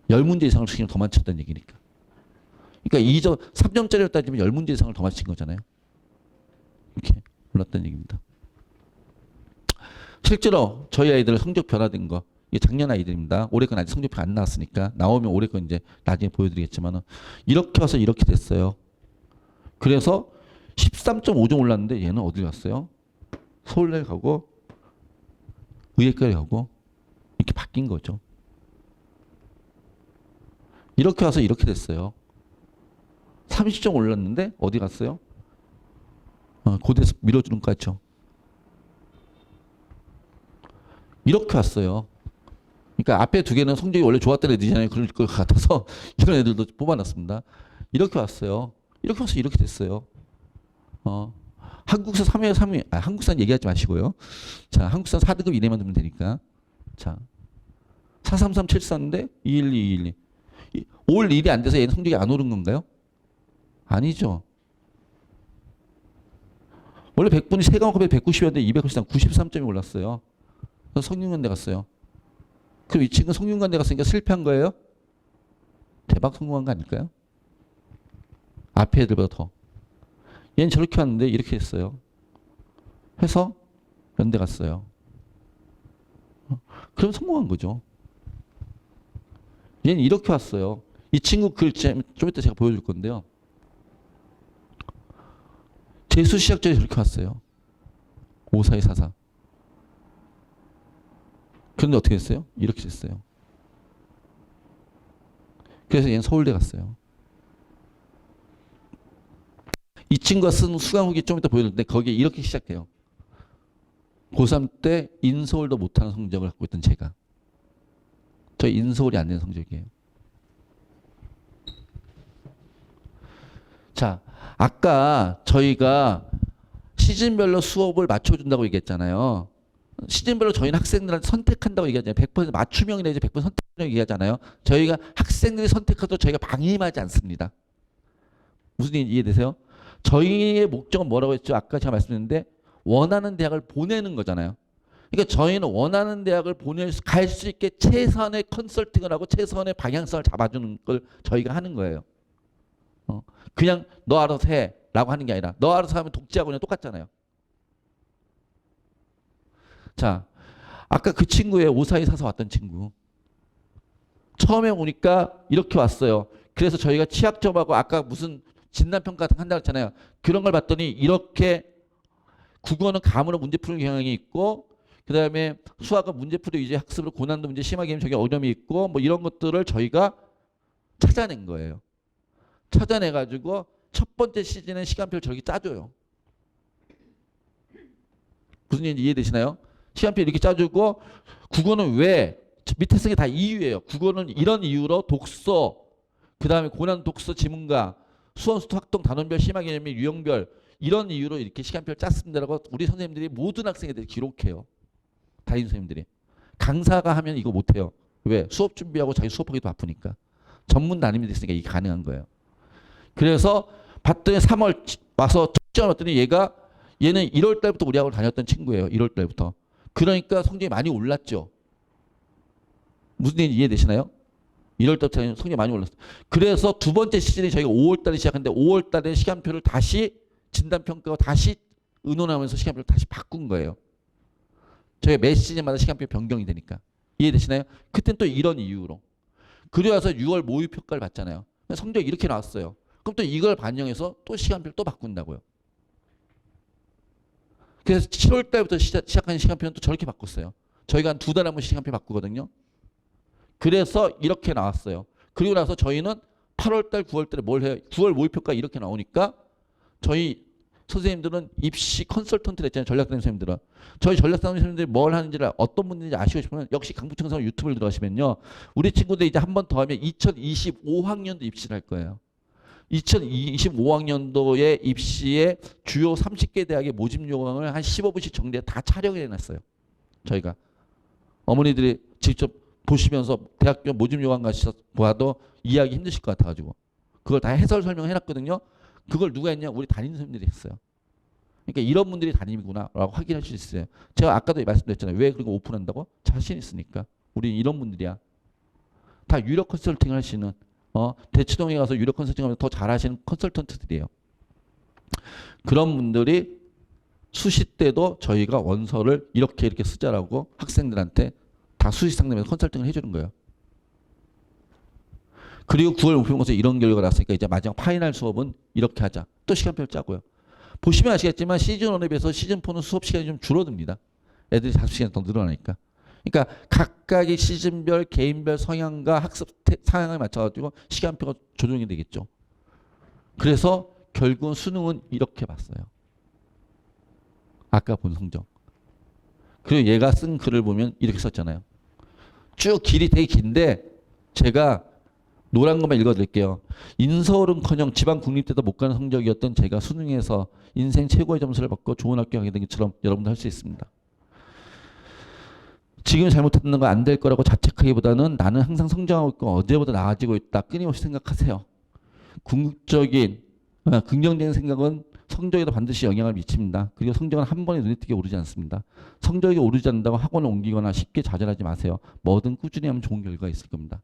10문제 이상을 치면 더 맞췄다는 얘기니까. 그러니까 2점, 3점짜리를 따지면 10문제 이상을 더 맞힌 거잖아요. 이렇게 올랐다는 얘기입니다. 실제로 저희 아이들 성적 변화된 거, 이게 작년 아이들입니다. 올해 건 아직 성적표 안 나왔으니까 나오면 올해 건 이제 나중에 보여드리겠지만은 이렇게 와서 이렇게 됐어요. 그래서 13.5점 올랐는데 얘는 어디 갔어요? 서울대 가고 의예과에 가고 이렇게 바뀐 거죠. 이렇게 와서 이렇게 됐어요. 30점 올랐는데 어디 갔어요? 고대에서 밀어주는 거 같죠. 이렇게 왔어요. 그러니까 앞에 두 개는 성적이 원래 좋았던 애들이잖아요. 그럴 것 같아서 이런 애들도 뽑아놨습니다. 이렇게 왔어요. 이렇게 와서 이렇게 됐어요. 한국사 3회, 3위, 한국사는 얘기하지 마시고요. 자, 한국사 4등급 이내만 들면 되니까. 자, 43374인데 212, 212. 올 일이 안 돼서 얘는 성적이 안 오른 건가요? 아니죠. 원래 100분이 세 과목에 190이었는데 290당 93점이 올랐어요. 그래서 성균관대 갔어요. 그럼 이 친구 성균관대 갔으니까 실패한 거예요? 대박 성공한 거 아닐까요? 앞에 애들보다 더. 얘는 저렇게 왔는데 이렇게 했어요. 해서 연대 갔어요. 그럼 성공한 거죠. 얘는 이렇게 왔어요. 이 친구 글 좀 이따 제가 보여줄 건데요. 재수 시작전에 저렇게 왔어요. 54244. 그런데 어떻게 됐어요? 이렇게 됐어요. 그래서 얘는 서울대 갔어요. 이 친구가 쓴 수강 후기 좀 이따 보여드릴 텐데 거기에 이렇게 시작해요. 고3 때 인서울도 못하는 성적을 갖고 있던 제가. 저 인서울이 안 되는 성적이에요. 자, 아까 저희가 시즌별로 수업을 맞춰준다고 얘기했잖아요. 시즌별로 저희는 학생들한테 선택한다고 얘기하잖아요. 100% 맞춤형이 내지 100% 선택형이 얘기하잖아요. 저희가 학생들이 선택해도 저희가 방임하지 않습니다. 무슨 얘기 이해되세요? 저희의 목적은 뭐라고 했죠? 아까 제가 말씀드렸는데 원하는 대학을 보내는 거잖아요. 그러니까 저희는 원하는 대학을 갈 수 있게 최선의 컨설팅을 하고 최선의 방향성을 잡아주는 걸 저희가 하는 거예요. 그냥 너 알아서 해 라고 하는 게 아니라 너 알아서 하면 독재하고는 똑같잖아요. 자, 아까 그 친구의 54244 왔던 친구. 처음에 오니까 이렇게 왔어요. 그래서 저희가 취약점하고 아까 무슨 진단평가 같은 거 한다고 했잖아요. 그런 걸 봤더니 이렇게 국어는 감으로 문제 푸는 경향이 있고 그 다음에 수학은 문제풀이 위주의 학습으로 고난도 문제 심하게 하면 저기 어려움이 있고 뭐 이런 것들을 저희가 찾아낸 거예요. 찾아내가지고 첫 번째 시즌에 시간표를 저렇게 짜줘요. 무슨 얘기인지 이해되시나요? 시간표 이렇게 짜주고 국어는 왜 밑에 쓴 게 다 이유예요. 국어는 이런 이유로 독서 그 다음에 고난 독서 지문가 수원수투 학동 단원별 심화 개념 및 유형별 이런 이유로 이렇게 시간표를 짰습니다라고 우리 선생님들이 모든 학생들이 기록해요. 담임 선생님들이. 강사가 하면 이거 못해요. 왜? 수업 준비하고 자기 수업하기도 바쁘니까. 전문 담임이 됐으니까 이게 가능한 거예요. 그래서 봤더니 3월 와서 첫째 왔더니 얘는 1월 달부터 우리 학교를 다녔던 친구예요. 1월 달부터. 그러니까 성적이 많이 올랐죠. 무슨 얘기인지 이해되시나요? 1월 달부터 성적이 많이 올랐어요. 그래서 두 번째 시즌에 저희가 5월 달에 시작했는데 5월 달에 시간표를 다시 진단평가하고 다시 의논하면서 시간표를 다시 바꾼 거예요. 저희가 매 시즌마다 시간표 변경이 되니까. 이해되시나요? 그땐 또 이런 이유로. 그래서 6월 모의평가를 받잖아요. 성적이 이렇게 나왔어요. 그럼 또 이걸 반영해서 또 시간표를 또 바꾼다고요. 그래서 7월 달부터 시작한 시간표는 또 저렇게 바꿨어요. 저희가 한 2달에 한 번씩 시간표 바꾸거든요. 그래서 이렇게 나왔어요. 그리고 나서 저희는 8월 달, 9월 달에 뭘 해요? 9월 모의평가 이렇게 나오니까 저희 선생님들은 입시 컨설턴트를 했잖아요. 전략담임 선생님들은. 저희 전략담임 선생님들이 뭘 하는지를 어떤 분인지 아시고 싶으면 역시 강북청사 유튜브를 들어가시면요. 우리 친구들 이제 한 번 더 하면 2025학년도 입시를 할 거예요. 2025학년도에 입시의 주요 30개 대학의 모집 요강을 한 15분씩 정리해 다 촬영을 해놨어요. 저희가. 어머니들이 직접 보시면서 대학교 모집 요강 가셔서 봐도 이해하기 힘드실 것 같아가지고. 그걸 다 해설 설명해놨거든요. 그걸 누가 했냐? 우리 담임 선생님들이 했어요. 그러니까 이런 분들이 담임이구나 라고 확인할 수 있어요. 제가 아까도 말씀드렸잖아요. 왜 그런 거 오픈한다고? 자신 있으니까. 우리 이런 분들이야. 다 유력 컨설팅을 하시는 대치동에 가서 유력 컨설팅 하면서 더 잘하시는 컨설턴트들이에요. 그런 분들이 수시 때도 저희가 원서를 이렇게 쓰자라고 학생들한테 다 수시 상담에서 컨설팅을 해주는 거예요. 그리고 9월 목표공고에서 이런 결과가 났으니까 이제 마지막 파이널 수업은 이렇게 하자. 또 시간표를 짜고요. 보시면 아시겠지만 시즌1에 비해서 시즌4는 수업 시간이 좀 줄어듭니다. 애들이 5시간 더 늘어나니까. 그러니까 각각의 시즌별, 개인별 성향과 학습 상황에 맞춰가지고 시간표가 조정이 되겠죠. 그래서 결국은 수능은 이렇게 봤어요. 아까 본 성적. 그리고 얘가 쓴 글을 보면 이렇게 썼잖아요. 쭉 길이 되게 긴데 제가 노란 것만 읽어드릴게요. 인서울은커녕 지방 국립대도 못 가는 성적이었던 제가 수능에서 인생 최고의 점수를 받고 좋은 학교 가게 된 것처럼 여러분도 할 수 있습니다. 지금 잘못했는 거 안 될 거라고 자책하기보다는 나는 항상 성장하고 있고 어제보다 나아지고 있다. 끊임없이 생각하세요. 궁극적인 긍정적인 생각은 성적에도 반드시 영향을 미칩니다. 그리고 성적은 한 번에 눈에 띄게 오르지 않습니다. 성적이 오르지 않는다고 학원을 옮기거나 쉽게 좌절하지 마세요. 뭐든 꾸준히 하면 좋은 결과가 있을 겁니다.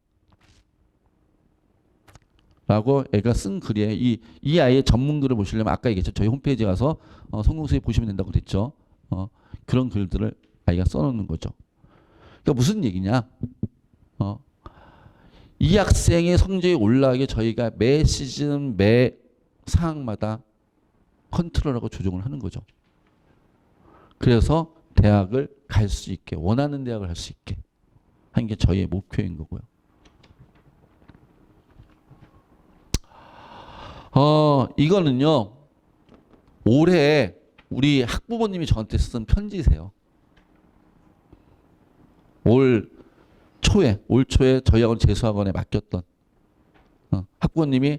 라고 애가 쓴 글이에요. 이 아이의 전문글을 보시려면 아까 얘기했죠. 저희 홈페이지 가서 성공수에 보시면 된다고 그랬죠. 그런 글들을 아이가 써놓는 거죠. 그러니까 무슨 얘기냐? 이 학생의 성적이 올라가게 저희가 매 시즌 매 상황마다 컨트롤하고 조정을 하는 거죠. 그래서 대학을 갈 수 있게 원하는 대학을 갈 수 있게 하는 게 저희의 목표인 거고요. 이거는요 올해 우리 학부모님이 저한테 쓴 편지세요. 올 초에 저희 학원 재수학원에 맡겼던 학부모님이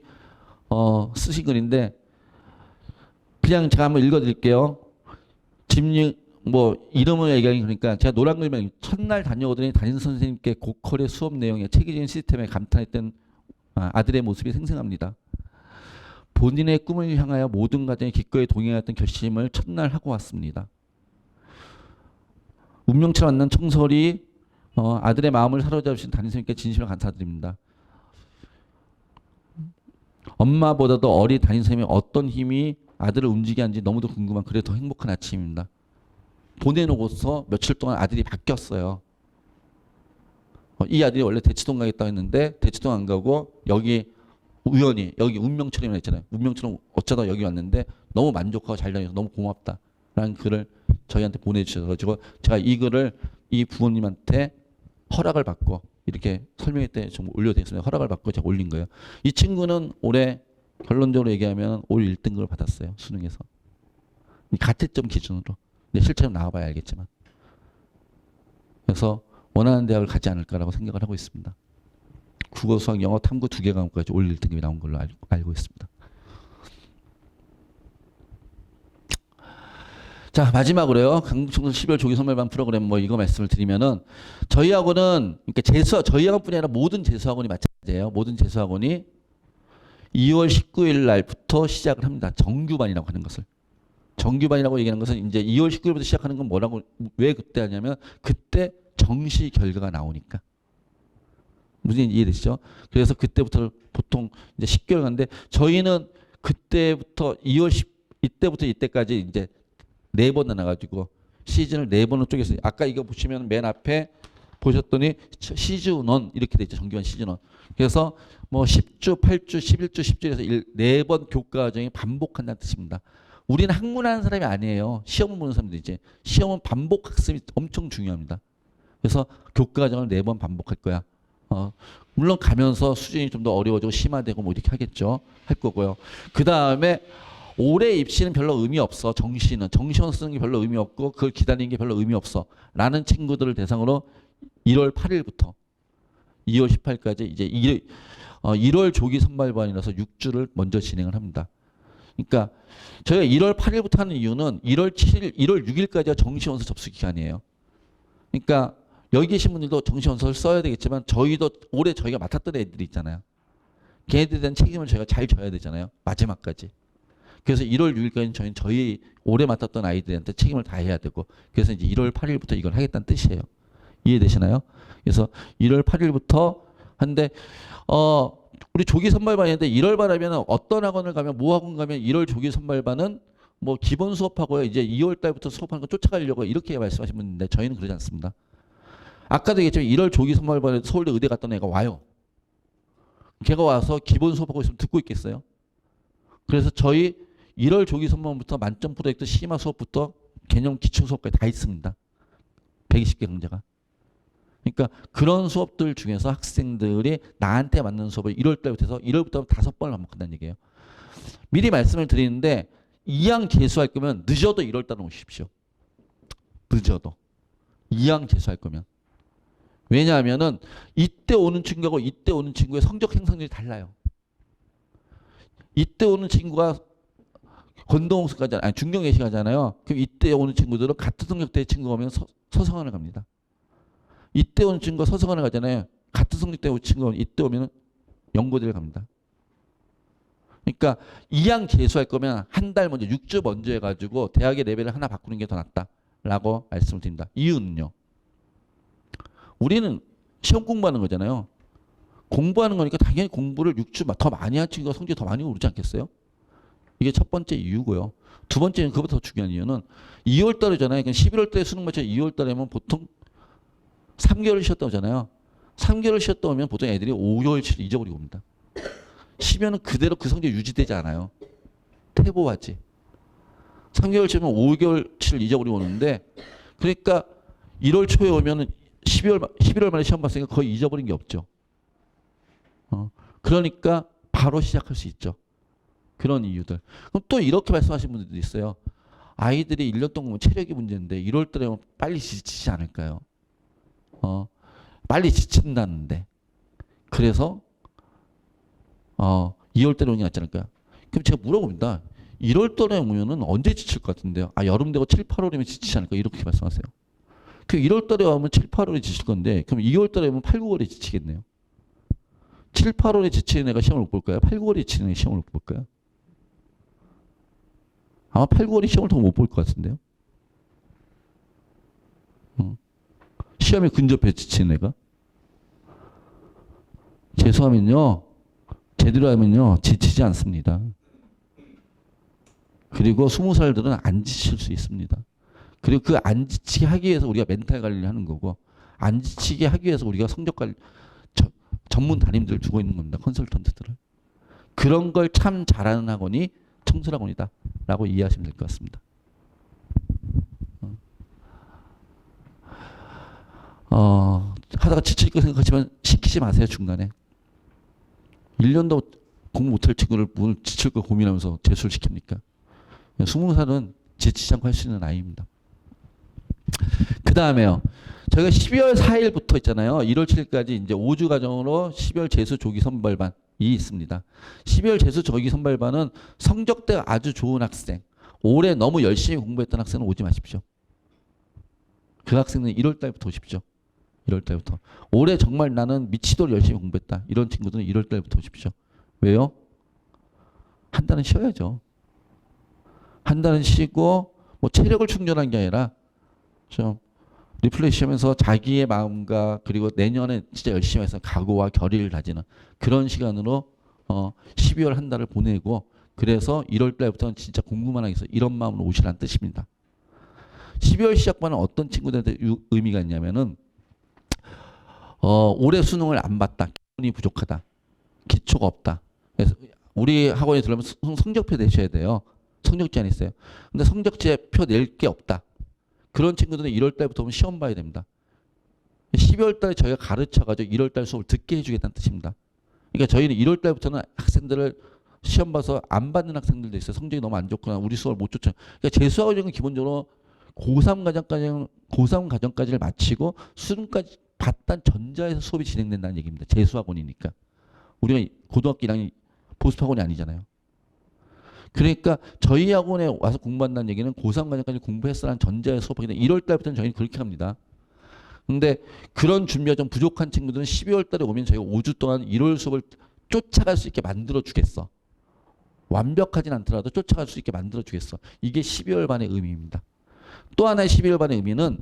쓰신 글인데 그냥 제가 한번 읽어드릴게요. 뭐 이름을 얘기하니 그러니까 제가 노란 글만 첫날 다녀오더니 담임 선생님께 고퀄의 수업 내용에 체계적인 시스템에 감탄했던 아들의 모습이 생생합니다. 본인의 꿈을 향하여 모든 과정에 기꺼이 동행했던 결심을 첫날 하고 왔습니다. 운명처럼 만난 청설이 아들의 마음을 사로잡으신 담임선생님께 진심으로 감사드립니다. 엄마보다도 어린 담임선생님이 어떤 힘이 아들을 움직이게 하는지 너무도 궁금한 그래 더 행복한 아침입니다. 보내놓고서 며칠 동안 아들이 바뀌었어요. 이 아들이 원래 대치동 가겠다고 했는데 대치동 안 가고 여기 우연히 여기 운명처럼 했잖아요. 운명처럼 어쩌다 여기 왔는데 너무 만족하고 잘 다녀서 너무 고맙다 라는 글을 저희한테 보내주셔서 제가 이 글을 이 부모님한테 허락을 받고 이렇게 설명회 때 좀 올려드렸습니다. 허락을 받고 제가 올린 거예요. 이 친구는 올해 결론적으로 얘기하면 올 1등급을 받았어요. 수능에서. 가채점 기준으로. 근데 실제로 나와봐야 알겠지만. 그래서 원하는 대학을 가지 않을까라고 생각을 하고 있습니다. 국어, 수학, 영어, 탐구 2개 과목까지 올 1등급이 나온 걸로 알고 있습니다. 자, 마지막으로요. 강북청소 12월 조기 선발반 프로그램 뭐 이거 말씀을 드리면은 저희 학원은 그러니까 저희 학원뿐이 아니라 모든 재수학원이 마찬가지예요. 모든 재수학원이 2월 19일 날부터 시작을 합니다. 정규반이라고 하는 것을. 정규반이라고 얘기하는 것은 이제 2월 19일부터 시작하는 건 뭐라고 왜 그때 하냐면 그때 정시 결과가 나오니까. 무슨 이해되시죠? 그래서 그때부터 보통 이제 10개월 간데 저희는 그때부터 2월 10 이때부터 이때까지 이제 4번 나눠가지고 시즌을 4번으로 쪼개서 아까 이거 보시면 맨 앞에 보셨더니 시즌 1 이렇게 돼 있죠. 정규반 시즌 1. 그래서 뭐 10주, 8주, 11주, 10주에서 4번 교과 과정이 반복한다는 뜻입니다. 우리는 학문하는 사람이 아니에요. 시험을 보는 사람들이지. 시험은 반복 학습이 엄청 중요합니다. 그래서 교과 과정을 4번 반복할 거야. 물론 가면서 수준이 좀 더 어려워지고 심화되고 뭐 이렇게 하겠죠. 할 거고요. 그 다음에 올해 입시는 별로 의미 없어. 정시원 쓰는 게 별로 의미 없고 그걸 기다리는 게 별로 의미 없어. 라는 친구들을 대상으로 1월 8일부터 2월 18일까지 이제 1월 조기 선발반이라서 6주를 먼저 진행을 합니다. 그러니까 저희가 1월 8일부터 하는 이유는 1월 7일, 1월 6일까지가 정시원서 접수 기간이에요. 그러니까 여기 계신 분들도 정시원서를 써야 되겠지만 저희도 올해 저희가 맡았던 애들이 있잖아요. 걔네들에 대한 책임을 저희가 잘 져야 되잖아요. 마지막까지. 그래서 1월 6일까지는 저희 올해 맡았던 아이들한테 책임을 다해야 되고 그래서 이제 1월 8일부터 이걸 하겠다는 뜻이에요. 이해되시나요? 그래서 1월 8일부터 한데 우리 조기 선발반인데 1월 반하면 어떤 학원을 가면 뭐 학원 가면 1월 조기 선발반은 뭐 기본 수업하고요. 이제 2월 달부터 수업하는 거 쫓아가려고 이렇게 말씀하신 분인데 저희는 그러지 않습니다. 아까도 얘기했지만 1월 조기 선발반에 서울대 의대 갔던 애가 와요. 걔가 와서 기본 수업하고 있으면 듣고 있겠어요? 그래서 저희 1월 조기 선발반부터 만점 프로젝트 심화 수업부터 개념 기초 수업까지 다 있습니다. 120개 강좌가. 그러니까 그런 수업들 중에서 학생들이 나한테 맞는 수업을 1월 달부터 해서 1월부터 5번을 반복한다는 얘기예요. 미리 말씀을 드리는데 2학 재수할 거면 늦어도 1월 달에 오십시오. 늦어도. 2학 재수할 거면. 왜냐하면은 이때 오는 친구하고 이때 오는 친구의 성적 향상률이 달라요. 이때 오는 친구가 건동홍수까지 아니 중경예시 가잖아요. 그럼 이때 오는 친구들은 같은 성적대의 친구가 오면 서성원을 갑니다. 이때 온 친구가 서성원을 가잖아요. 같은 성적대 온 친구가 이때 오면 연고대를 갑니다. 그러니까 2양 재수할 거면 한 달 먼저 6주 먼저 해가지고 대학의 레벨을 하나 바꾸는 게 더 낫다라고 말씀을 드립니다. 이유는요. 우리는 시험 공부하는 거잖아요. 공부하는 거니까 당연히 공부를 6주 더 많이 한 친구가 성적이 더 많이 오르지 않겠어요? 이게 첫 번째 이유고요. 두 번째는 그것보다 더 중요한 이유는 2월 달이잖아요. 그러니까 11월 달에 수능 마쳐 2월 달에면 보통 3개월 쉬었다 오잖아요. 3개월 쉬었다 오면 보통 애들이 5개월치를 잊어버리고 옵니다. 쉬면은 그대로 그 성적이 유지되지 않아요. 퇴보하지. 3개월 치면 5개월치를 잊어버리고 오는데 그러니까 1월 초에 오면은 11월 말에 시험 봤으니까 거의 잊어버린 게 없죠. 그러니까 바로 시작할 수 있죠. 그런 이유들. 그럼 또 이렇게 말씀하시는 분들도 있어요. 아이들이 1년 동안 체력이 문제인데 1월 달에 오면 빨리 지치지 않을까요? 빨리 지친다는데. 그래서 2월 달에 오는 게 낫지 않을까요? 그럼 제가 물어봅니다. 1월 달에 오면은 언제 지칠 것 같은데요? 여름 되고 7, 8월이면 지치지 않을까? 이렇게 말씀하세요. 그 1월 달에 오면 7, 8월에 지칠 건데 그럼 2월 달에 오면 8, 9월에 지치겠네요. 7, 8월에 지치는 애가 시험을 못 볼까요? 8, 9월에 지치는 애가 시험을 못 볼까요? 아마 8, 9월에 시험을 더 못 볼 것 같은데요. 시험에 근접해 지치는 애가. 재수하면요. 제대로 하면요. 지치지 않습니다. 그리고 20살들은 안 지칠 수 있습니다. 그리고 그 안 지치게 하기 위해서 우리가 멘탈 관리를 하는 거고 안 지치게 하기 위해서 우리가 성적 관리 전문 담임들을 두고 있는 겁니다. 컨설턴트들을. 그런 걸 참 잘하는 학원이 청술학원이다 라고 이해하시면 될 것 같습니다. 하다가 지칠 거 생각하지만 시키지 마세요. 중간에. 1년도 공부 못할 친구를 뭘 지칠 거 고민하면서 재수를 시킵니까? 20살은 지치지 않고 할 수 있는 아이입니다. 그 다음에요. 저희가 12월 4일부터 있잖아요. 1월 7일까지 이제 5주 과정으로 12월 재수 조기 선발반이 있습니다. 12월 재수 조기 선발반은 성적대가 아주 좋은 학생, 올해 너무 열심히 공부했던 학생은 오지 마십시오. 그 학생은 1월 달부터 오십시오. 1월 달부터. 올해 정말 나는 미치도록 열심히 공부했다. 이런 친구들은 1월 달부터 오십시오. 왜요? 한 달은 쉬어야죠. 한 달은 쉬고 뭐 체력을 충전한 게 아니라 좀 리플레시 하면서 자기의 마음과 그리고 내년에 진짜 열심히 해서 각오와 결의를 다지는 그런 시간으로 12월 한 달을 보내고 그래서 1월 달부터는 진짜 공부만 하겠어. 이런 마음으로 오시라는 뜻입니다. 12월 시작반은 어떤 친구들한테 의미가 있냐면은 올해 수능을 안 봤다. 기본이 부족하다. 기초가 없다. 그래서 우리 학원에 들어오면 성적표 내셔야 돼요. 성적제한이 있어요. 근데 성적표 낼 게 없다. 그런 친구들은 1월 달부터 오면 시험 봐야 됩니다. 12월 달에 저희가 가르쳐가지고 1월 달 수업을 듣게 해주겠다는 뜻입니다. 그러니까 저희는 1월 달부터는 학생들을 시험 봐서 안 받는 학생들도 있어요. 성적이 너무 안 좋거나 우리 수업을 못 쫓아. 그러니까 재수학원은 기본적으로 고3 과정까지를 마치고 수능까지 봤단 전자에서 수업이 진행된다는 얘기입니다. 재수학원이니까. 우리가 고등학교 1학년 보습학원이 아니잖아요. 그러니까 저희 학원에 와서 공부한다는 얘기는 고3 과정까지 공부했어라는 전자의 수업이기 때문에 1월 달부터는 저희는 그렇게 합니다. 근데 그런 준비가 좀 부족한 친구들은 12월 달에 오면 저희가 5주 동안 1월 수업을 쫓아갈 수 있게 만들어 주겠어. 완벽하진 않더라도 쫓아갈 수 있게 만들어 주겠어. 이게 12월 반의 의미입니다. 또 하나의 12월 반의 의미는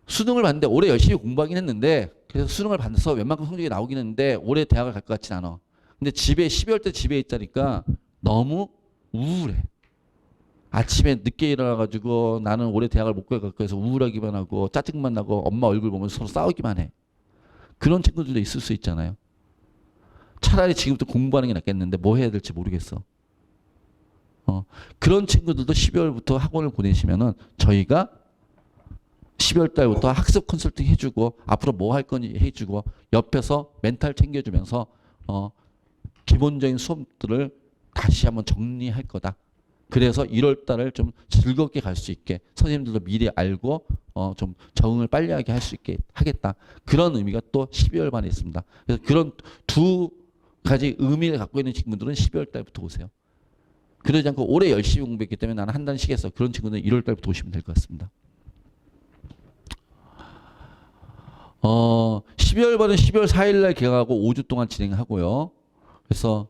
수능을 봤는데 올해 열심히 공부하긴 했는데 그래서 수능을 봐서 웬만큼 성적이 나오긴 했는데 올해 대학을 갈 것 같진 않아. 근데 12월 때 집에 있다니까 너무 우울해. 아침에 늦게 일어나가지고 나는 올해 대학을 못 갈 것 같아서 우울하기만 하고 짜증만 나고 엄마 얼굴 보면서 서로 싸우기만 해. 그런 친구들도 있을 수 있잖아요. 차라리 지금부터 공부하는 게 낫겠는데 뭐 해야 될지 모르겠어. 그런 친구들도 12월부터 학원을 보내시면은 저희가 12월 달부터 학습 컨설팅 해주고 앞으로 뭐 할 건지 해주고 옆에서 멘탈 챙겨주면서 기본적인 수업들을 다시 한번 정리할 거다. 그래서 1월 달을 좀 즐겁게 갈 수 있게 선생님들도 미리 알고 좀 적응을 빨리 하게 할 수 있게 하겠다. 그런 의미가 또 12월 반에 있습니다. 그래서 그런 두 가지 의미를 갖고 있는 친구들은 12월 달부터 오세요. 그러지 않고 올해 열심히 공부했기 때문에 나는 한 달 쉬겠어. 그런 친구는 1월 달부터 오시면 될 것 같습니다. 12월반은 12월 4일 날 개강하고 5주 동안 진행하고요. 그래서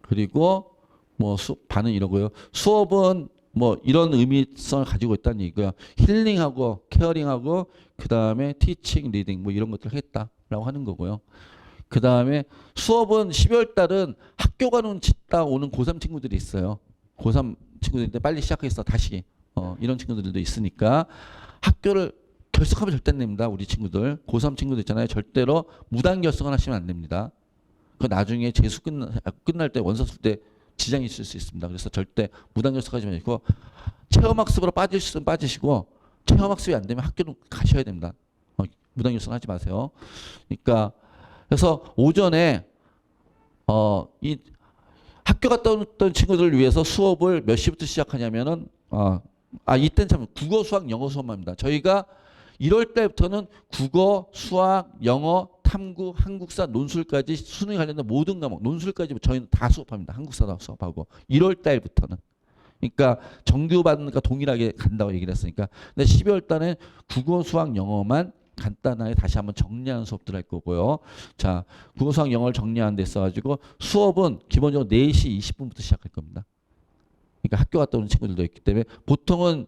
그리고 뭐 반은 이러고요. 수업은 뭐 이런 의미성을 가지고 있다는 얘기고요. 힐링하고 케어링하고 그 다음에 티칭, 리딩 뭐 이런 것들을 했다라고 하는 거고요. 그 다음에 수업은 12월 달은 학교 가는 짓다 오는 고3 친구들이 있어요. 고3 친구들인데 빨리 시작해서 다시 이런 친구들도 있으니까 학교를 결석하면 절대 안 됩니다. 우리 친구들 고3 친구들 있잖아요. 절대로 무단 결석을 하시면 안 됩니다. 그 나중에 재수 끝날 때 원서 쓸 때 지장이 있을 수 있습니다. 그래서 절대 무단 결석하지 마시고 체험학습으로 빠질 수 있으면 빠지시고 체험학습이 안 되면 학교는 가셔야 됩니다. 무단 결석하지 마세요. 그러니까 그래서 오전에 이 학교 갔다 왔던 친구들을 위해서 수업을 몇 시부터 시작하냐면은 이때는 참 국어, 수학, 영어 수업만 합니다. 저희가 1월 달부터는 국어, 수학, 영어, 탐구, 한국사, 논술까지 수능에 관련된 모든 과목, 논술까지 저희는 다 수업합니다. 한국사도 수업하고 1월 달부터는. 그러니까 정규 받으니까 동일하게 간다고 얘기를 했으니까. 근데 12월 달에 국어, 수학, 영어만 간단하게 다시 한번 정리하는 수업들 할 거고요. 자, 국어, 수학, 영어를 정리하는 데 있어가지고 수업은 기본적으로 4시 20분부터 시작할 겁니다. 그러니까 학교 갔다 오는 친구들도 있기 때문에 보통은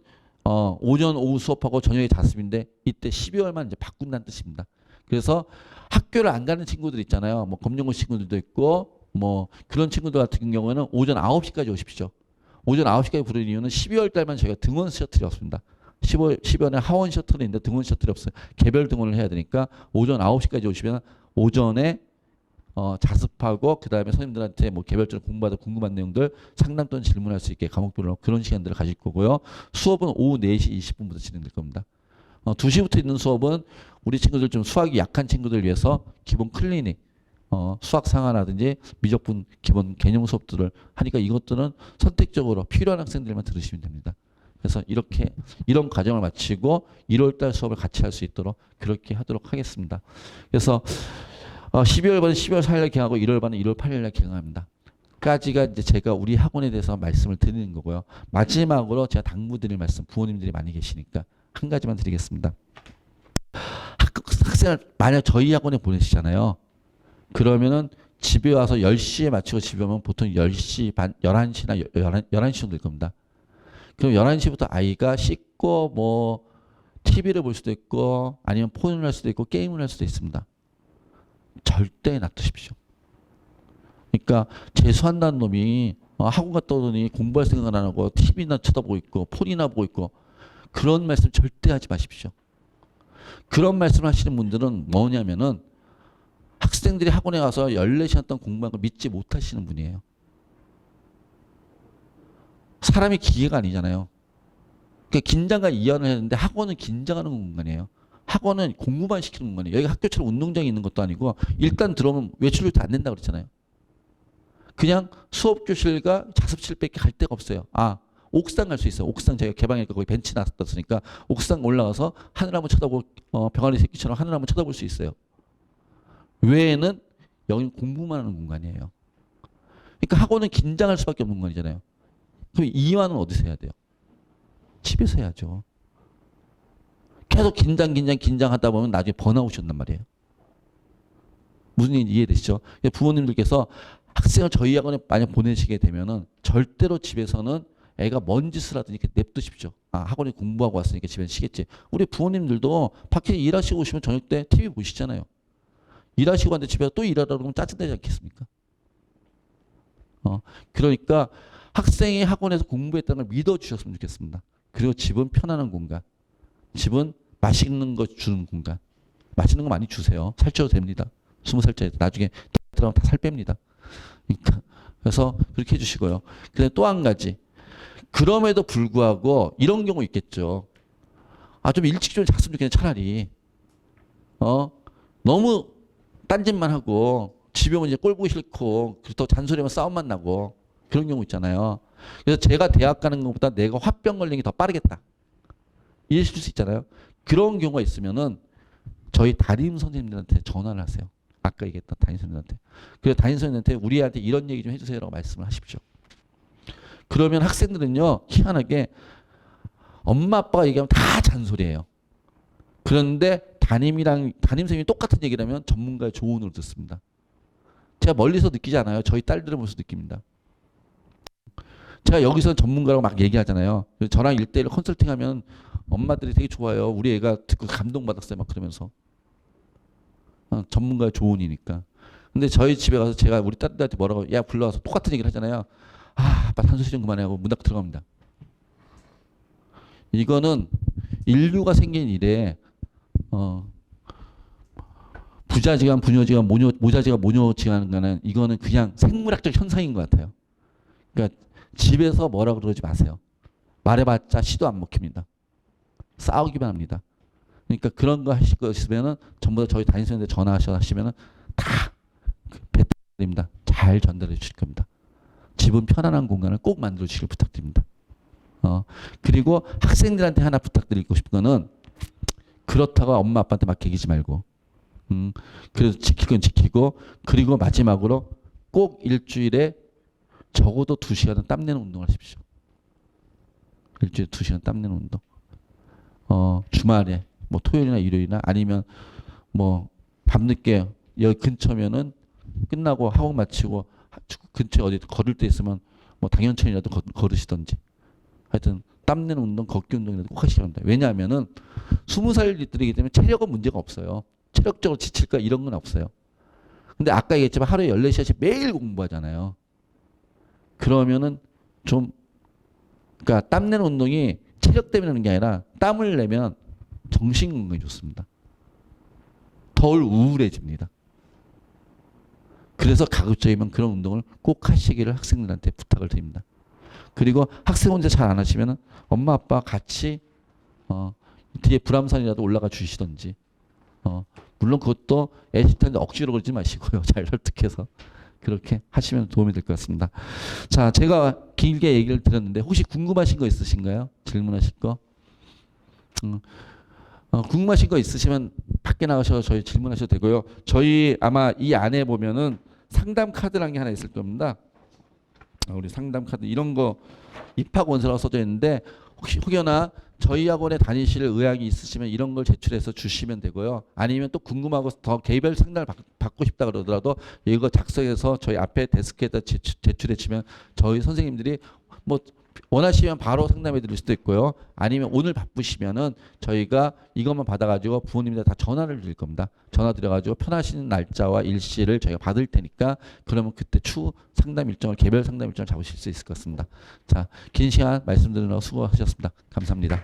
오전, 오후 수업하고 저녁에 자습인데 이때 12월만 이제 바꾼다는 뜻입니다. 그래서 학교를 안 가는 친구들 있잖아요. 뭐 검정고 친구들도 있고 뭐 그런 친구들 같은 경우에는 오전 9시까지 오십시오. 오전 9시까지 부르는 이유는 12월 달만 저희가 등원 셔틀이 없습니다. 12월에 하원 셔틀이 있는데 등원 셔틀이 없어요. 개별 등원을 해야 되니까 오전 9시까지 오시면 오전에 자습하고 그 다음에 선생님들한테 뭐 개별적으로 공부하다 궁금한 내용들 상담 또는 질문할 수 있게 과목별로 그런 시간들을 가질 거고요. 수업은 오후 4시 20분부터 진행될 겁니다. 2시부터 있는 수업은 우리 친구들 좀 수학이 약한 친구들 위해서 기본 클리닉, 수학 상하라든지 미적분 기본 개념 수업들을 하니까 이것들은 선택적으로 필요한 학생들만 들으시면 됩니다. 그래서 이렇게 이런 과정을 마치고 1월달 수업을 같이 할 수 있도록 그렇게 하도록 하겠습니다. 그래서 12월 반은 12월 4일날 개강하고 1월 반은 1월 8일날 개강합니다. 까지가 이제 제가 우리 학원에 대해서 말씀을 드리는 거고요. 마지막으로 제가 당부드릴 말씀, 부모님들이 많이 계시니까 한 가지만 드리겠습니다. 학생을 만약 저희 학원에 보내시잖아요. 그러면은 집에 와서 10시에 마치고 집에 오면 보통 10시 반, 11시나 11시 정도 될 겁니다. 그럼 11시부터 아이가 씻고 뭐 TV를 볼 수도 있고 아니면 폰을 할 수도 있고 게임을 할 수도 있습니다. 절대 놔두십시오. 그러니까 재수한다는 놈이 학원 갔다 오더니 공부할 생각을 안 하고 TV나 쳐다보고 있고 폰이나 보고 있고 그런 말씀 절대 하지 마십시오. 그런 말씀을 하시는 분들은 뭐냐면은 학생들이 학원에 가서 14시간 동안 공부한 걸 믿지 못하시는 분이에요. 사람이 기계가 아니잖아요. 그러니까 긴장과 이해를 했는데 학원은 긴장하는 공간이에요. 학원은 공부만 시키는 공간이에요. 여기 학교처럼 운동장이 있는 것도 아니고 일단 들어오면 외출도 안 된다고 그랬잖아요. 그냥 수업 교실과 자습실밖에 갈 데가 없어요. 옥상 갈 수 있어요. 옥상 저희가 개방하니까 거기 벤치 놨었으니까 옥상 올라가서 하늘 한번 쳐다보고 병아리 새끼처럼 하늘 한번 쳐다볼 수 있어요. 외에는 여기는 공부만 하는 공간이에요. 그러니까 학원은 긴장할 수밖에 없는 공간이잖아요. 그럼 이완은 어디서 해야 돼요? 집에서 해야죠. 계속 긴장하다 보면 나중에 번아웃이 온단 말이에요. 무슨 얘기인지 이해되시죠? 부모님들께서 학생을 저희 학원에 만약 보내시게 되면은 절대로 집에서는 애가 뭔 짓을 하든 이렇게 냅두십시오. 학원에 공부하고 왔으니까 집에는 쉬겠지. 우리 부모님들도 밖에 일하시고 오시면 저녁 때 TV 보시잖아요. 일하시고 왔는데 집에서 또 일하라고 그러면 짜증나지 않겠습니까? 그러니까 학생이 학원에서 공부했다는 걸 믿어주셨으면 좋겠습니다. 그리고 집은 편안한 공간. 집은 맛있는 거 주는 공간. 맛있는 거 많이 주세요. 살쪄도 됩니다. 20살짜리 나중에 들어가면 다 살 뺍니다. 그러니까 그래서 그렇게 해주시고요. 근데 또 한 가지. 그럼에도 불구하고 이런 경우 있겠죠. 좀 일찍 좀 잤으면 좋겠네 차라리. 너무 딴짓만 하고 집에 오면 이제 꼴 보기 싫고 또 잔소리하면 싸움만 나고 그런 경우 있잖아요. 그래서 제가 대학 가는 것보다 내가 화병 걸리는 게 더 빠르겠다. 이해하실 수 있잖아요. 그런 경우가 있으면은 저희 담임 선생님들한테 전화를 하세요. 아까 얘기했던 담임 선생님한테. 그래서 담임 선생님한테 우리 애한테 이런 얘기 좀 해주세요라고 말씀을 하십시오. 그러면 학생들은요 희한하게 엄마 아빠가 얘기하면 다 잔소리예요. 그런데 담임 선생님이 똑같은 얘기를 하면 전문가의 조언으로 듣습니다. 제가 멀리서 느끼지 않아요. 저희 딸들을 보면서 느낍니다. 제가 여기서 전문가라고 막 얘기하잖아요. 저랑 1대1 컨설팅하면 엄마들이 되게 좋아요. 우리 애가 듣고 감동받았어요. 막 그러면서. 전문가의 조언이니까. 근데 저희 집에 가서 제가 우리 딸들한테 뭐라고 야 불러와서 똑같은 얘기를 하잖아요. 아빠 산소시 좀 그만해 하고 문 닫고 들어갑니다. 이거는 인류가 생긴 이래 부자지간 부녀지간 모자지간 모녀지간은 이거는 그냥 생물학적 현상인 것 같아요. 그러니까 집에서 뭐라 그러지 마세요. 말해봤자 시도 안 먹힙니다. 싸우기만 합니다. 그러니까 그런 거 하실 거 있으면은 전부 다 저희 담임선생님한테 전화하시면은 다 배달입니다. 잘 전달해 주실 겁니다. 집은 편안한 공간을 꼭 만들어 주시길 부탁드립니다. 그리고 학생들한테 하나 부탁드리고 싶은 거는 그렇다고 엄마 아빠한테 막 개기지 말고 그래서 지킬 건 지키고 그리고 마지막으로 꼭 일주일에 적어도 2시간은 땀내는 운동을 하십시오. 일주일에 2시간 땀내는 운동. 주말에 뭐 토요일이나 일요일이나 아니면 뭐 밤늦게 여기 근처면은 끝나고 학원 마치고 근처에 어디 걸을 때 있으면 뭐 당연천이라도 걸으시던지 하여튼 땀내는 운동, 걷기 운동이라도 꼭 하시기 바랍니다. 왜냐하면은 20살들이기 때문에 체력은 문제가 없어요. 체력적으로 지칠까 이런 건 없어요. 근데 아까 얘기했지만 하루에 14시간씩 매일 공부하잖아요. 그러면은 좀 그러니까 땀내는 운동이 체력 때문에 하는 게 아니라 땀을 내면 정신 건강에 좋습니다. 덜 우울해집니다. 그래서 가급적이면 그런 운동을 꼭 하시기를 학생들한테 부탁을 드립니다. 그리고 학생 혼자 잘 안 하시면은 엄마 아빠 같이 뒤에 불암산이라도 올라가 주시던지 물론 그것도 애시한테 억지로 그러지 마시고요. 잘 설득해서 그렇게 하시면 도움이 될 것 같습니다. 자, 제가 길게 얘기를 드렸는데 혹시 궁금하신 거 있으신가요? 질문하실 거? 궁금하신 거 있으시면 밖에 나가셔서 저희 질문하셔도 되고요. 저희 아마 이 안에 보면은 상담 카드라는 게 하나 있을 겁니다. 우리 상담 카드 이런 거 입학 원서라고 써져 있는데 혹여나 저희 학원에 다니실 의향이 있으시면 이런 걸 제출해서 주시면 되고요. 아니면 또 궁금하고 더 개별 상담을 받고 싶다 그러더라도 이거 작성해서 저희 앞에 데스크에다 제출해 주시면 저희 선생님들이 뭐 원하시면 바로 상담해 드릴 수도 있고요. 아니면 오늘 바쁘시면은 저희가 이것만 받아가지고 부모님들 다 전화를 드릴 겁니다. 전화 드려가지고 편하신 날짜와 일시를 저희가 받을 테니까 그러면 그때 추후 상담 일정을 개별 상담 일정을 잡으실 수 있을 것 같습니다. 자, 긴 시간 말씀드리느라 수고하셨습니다. 감사합니다.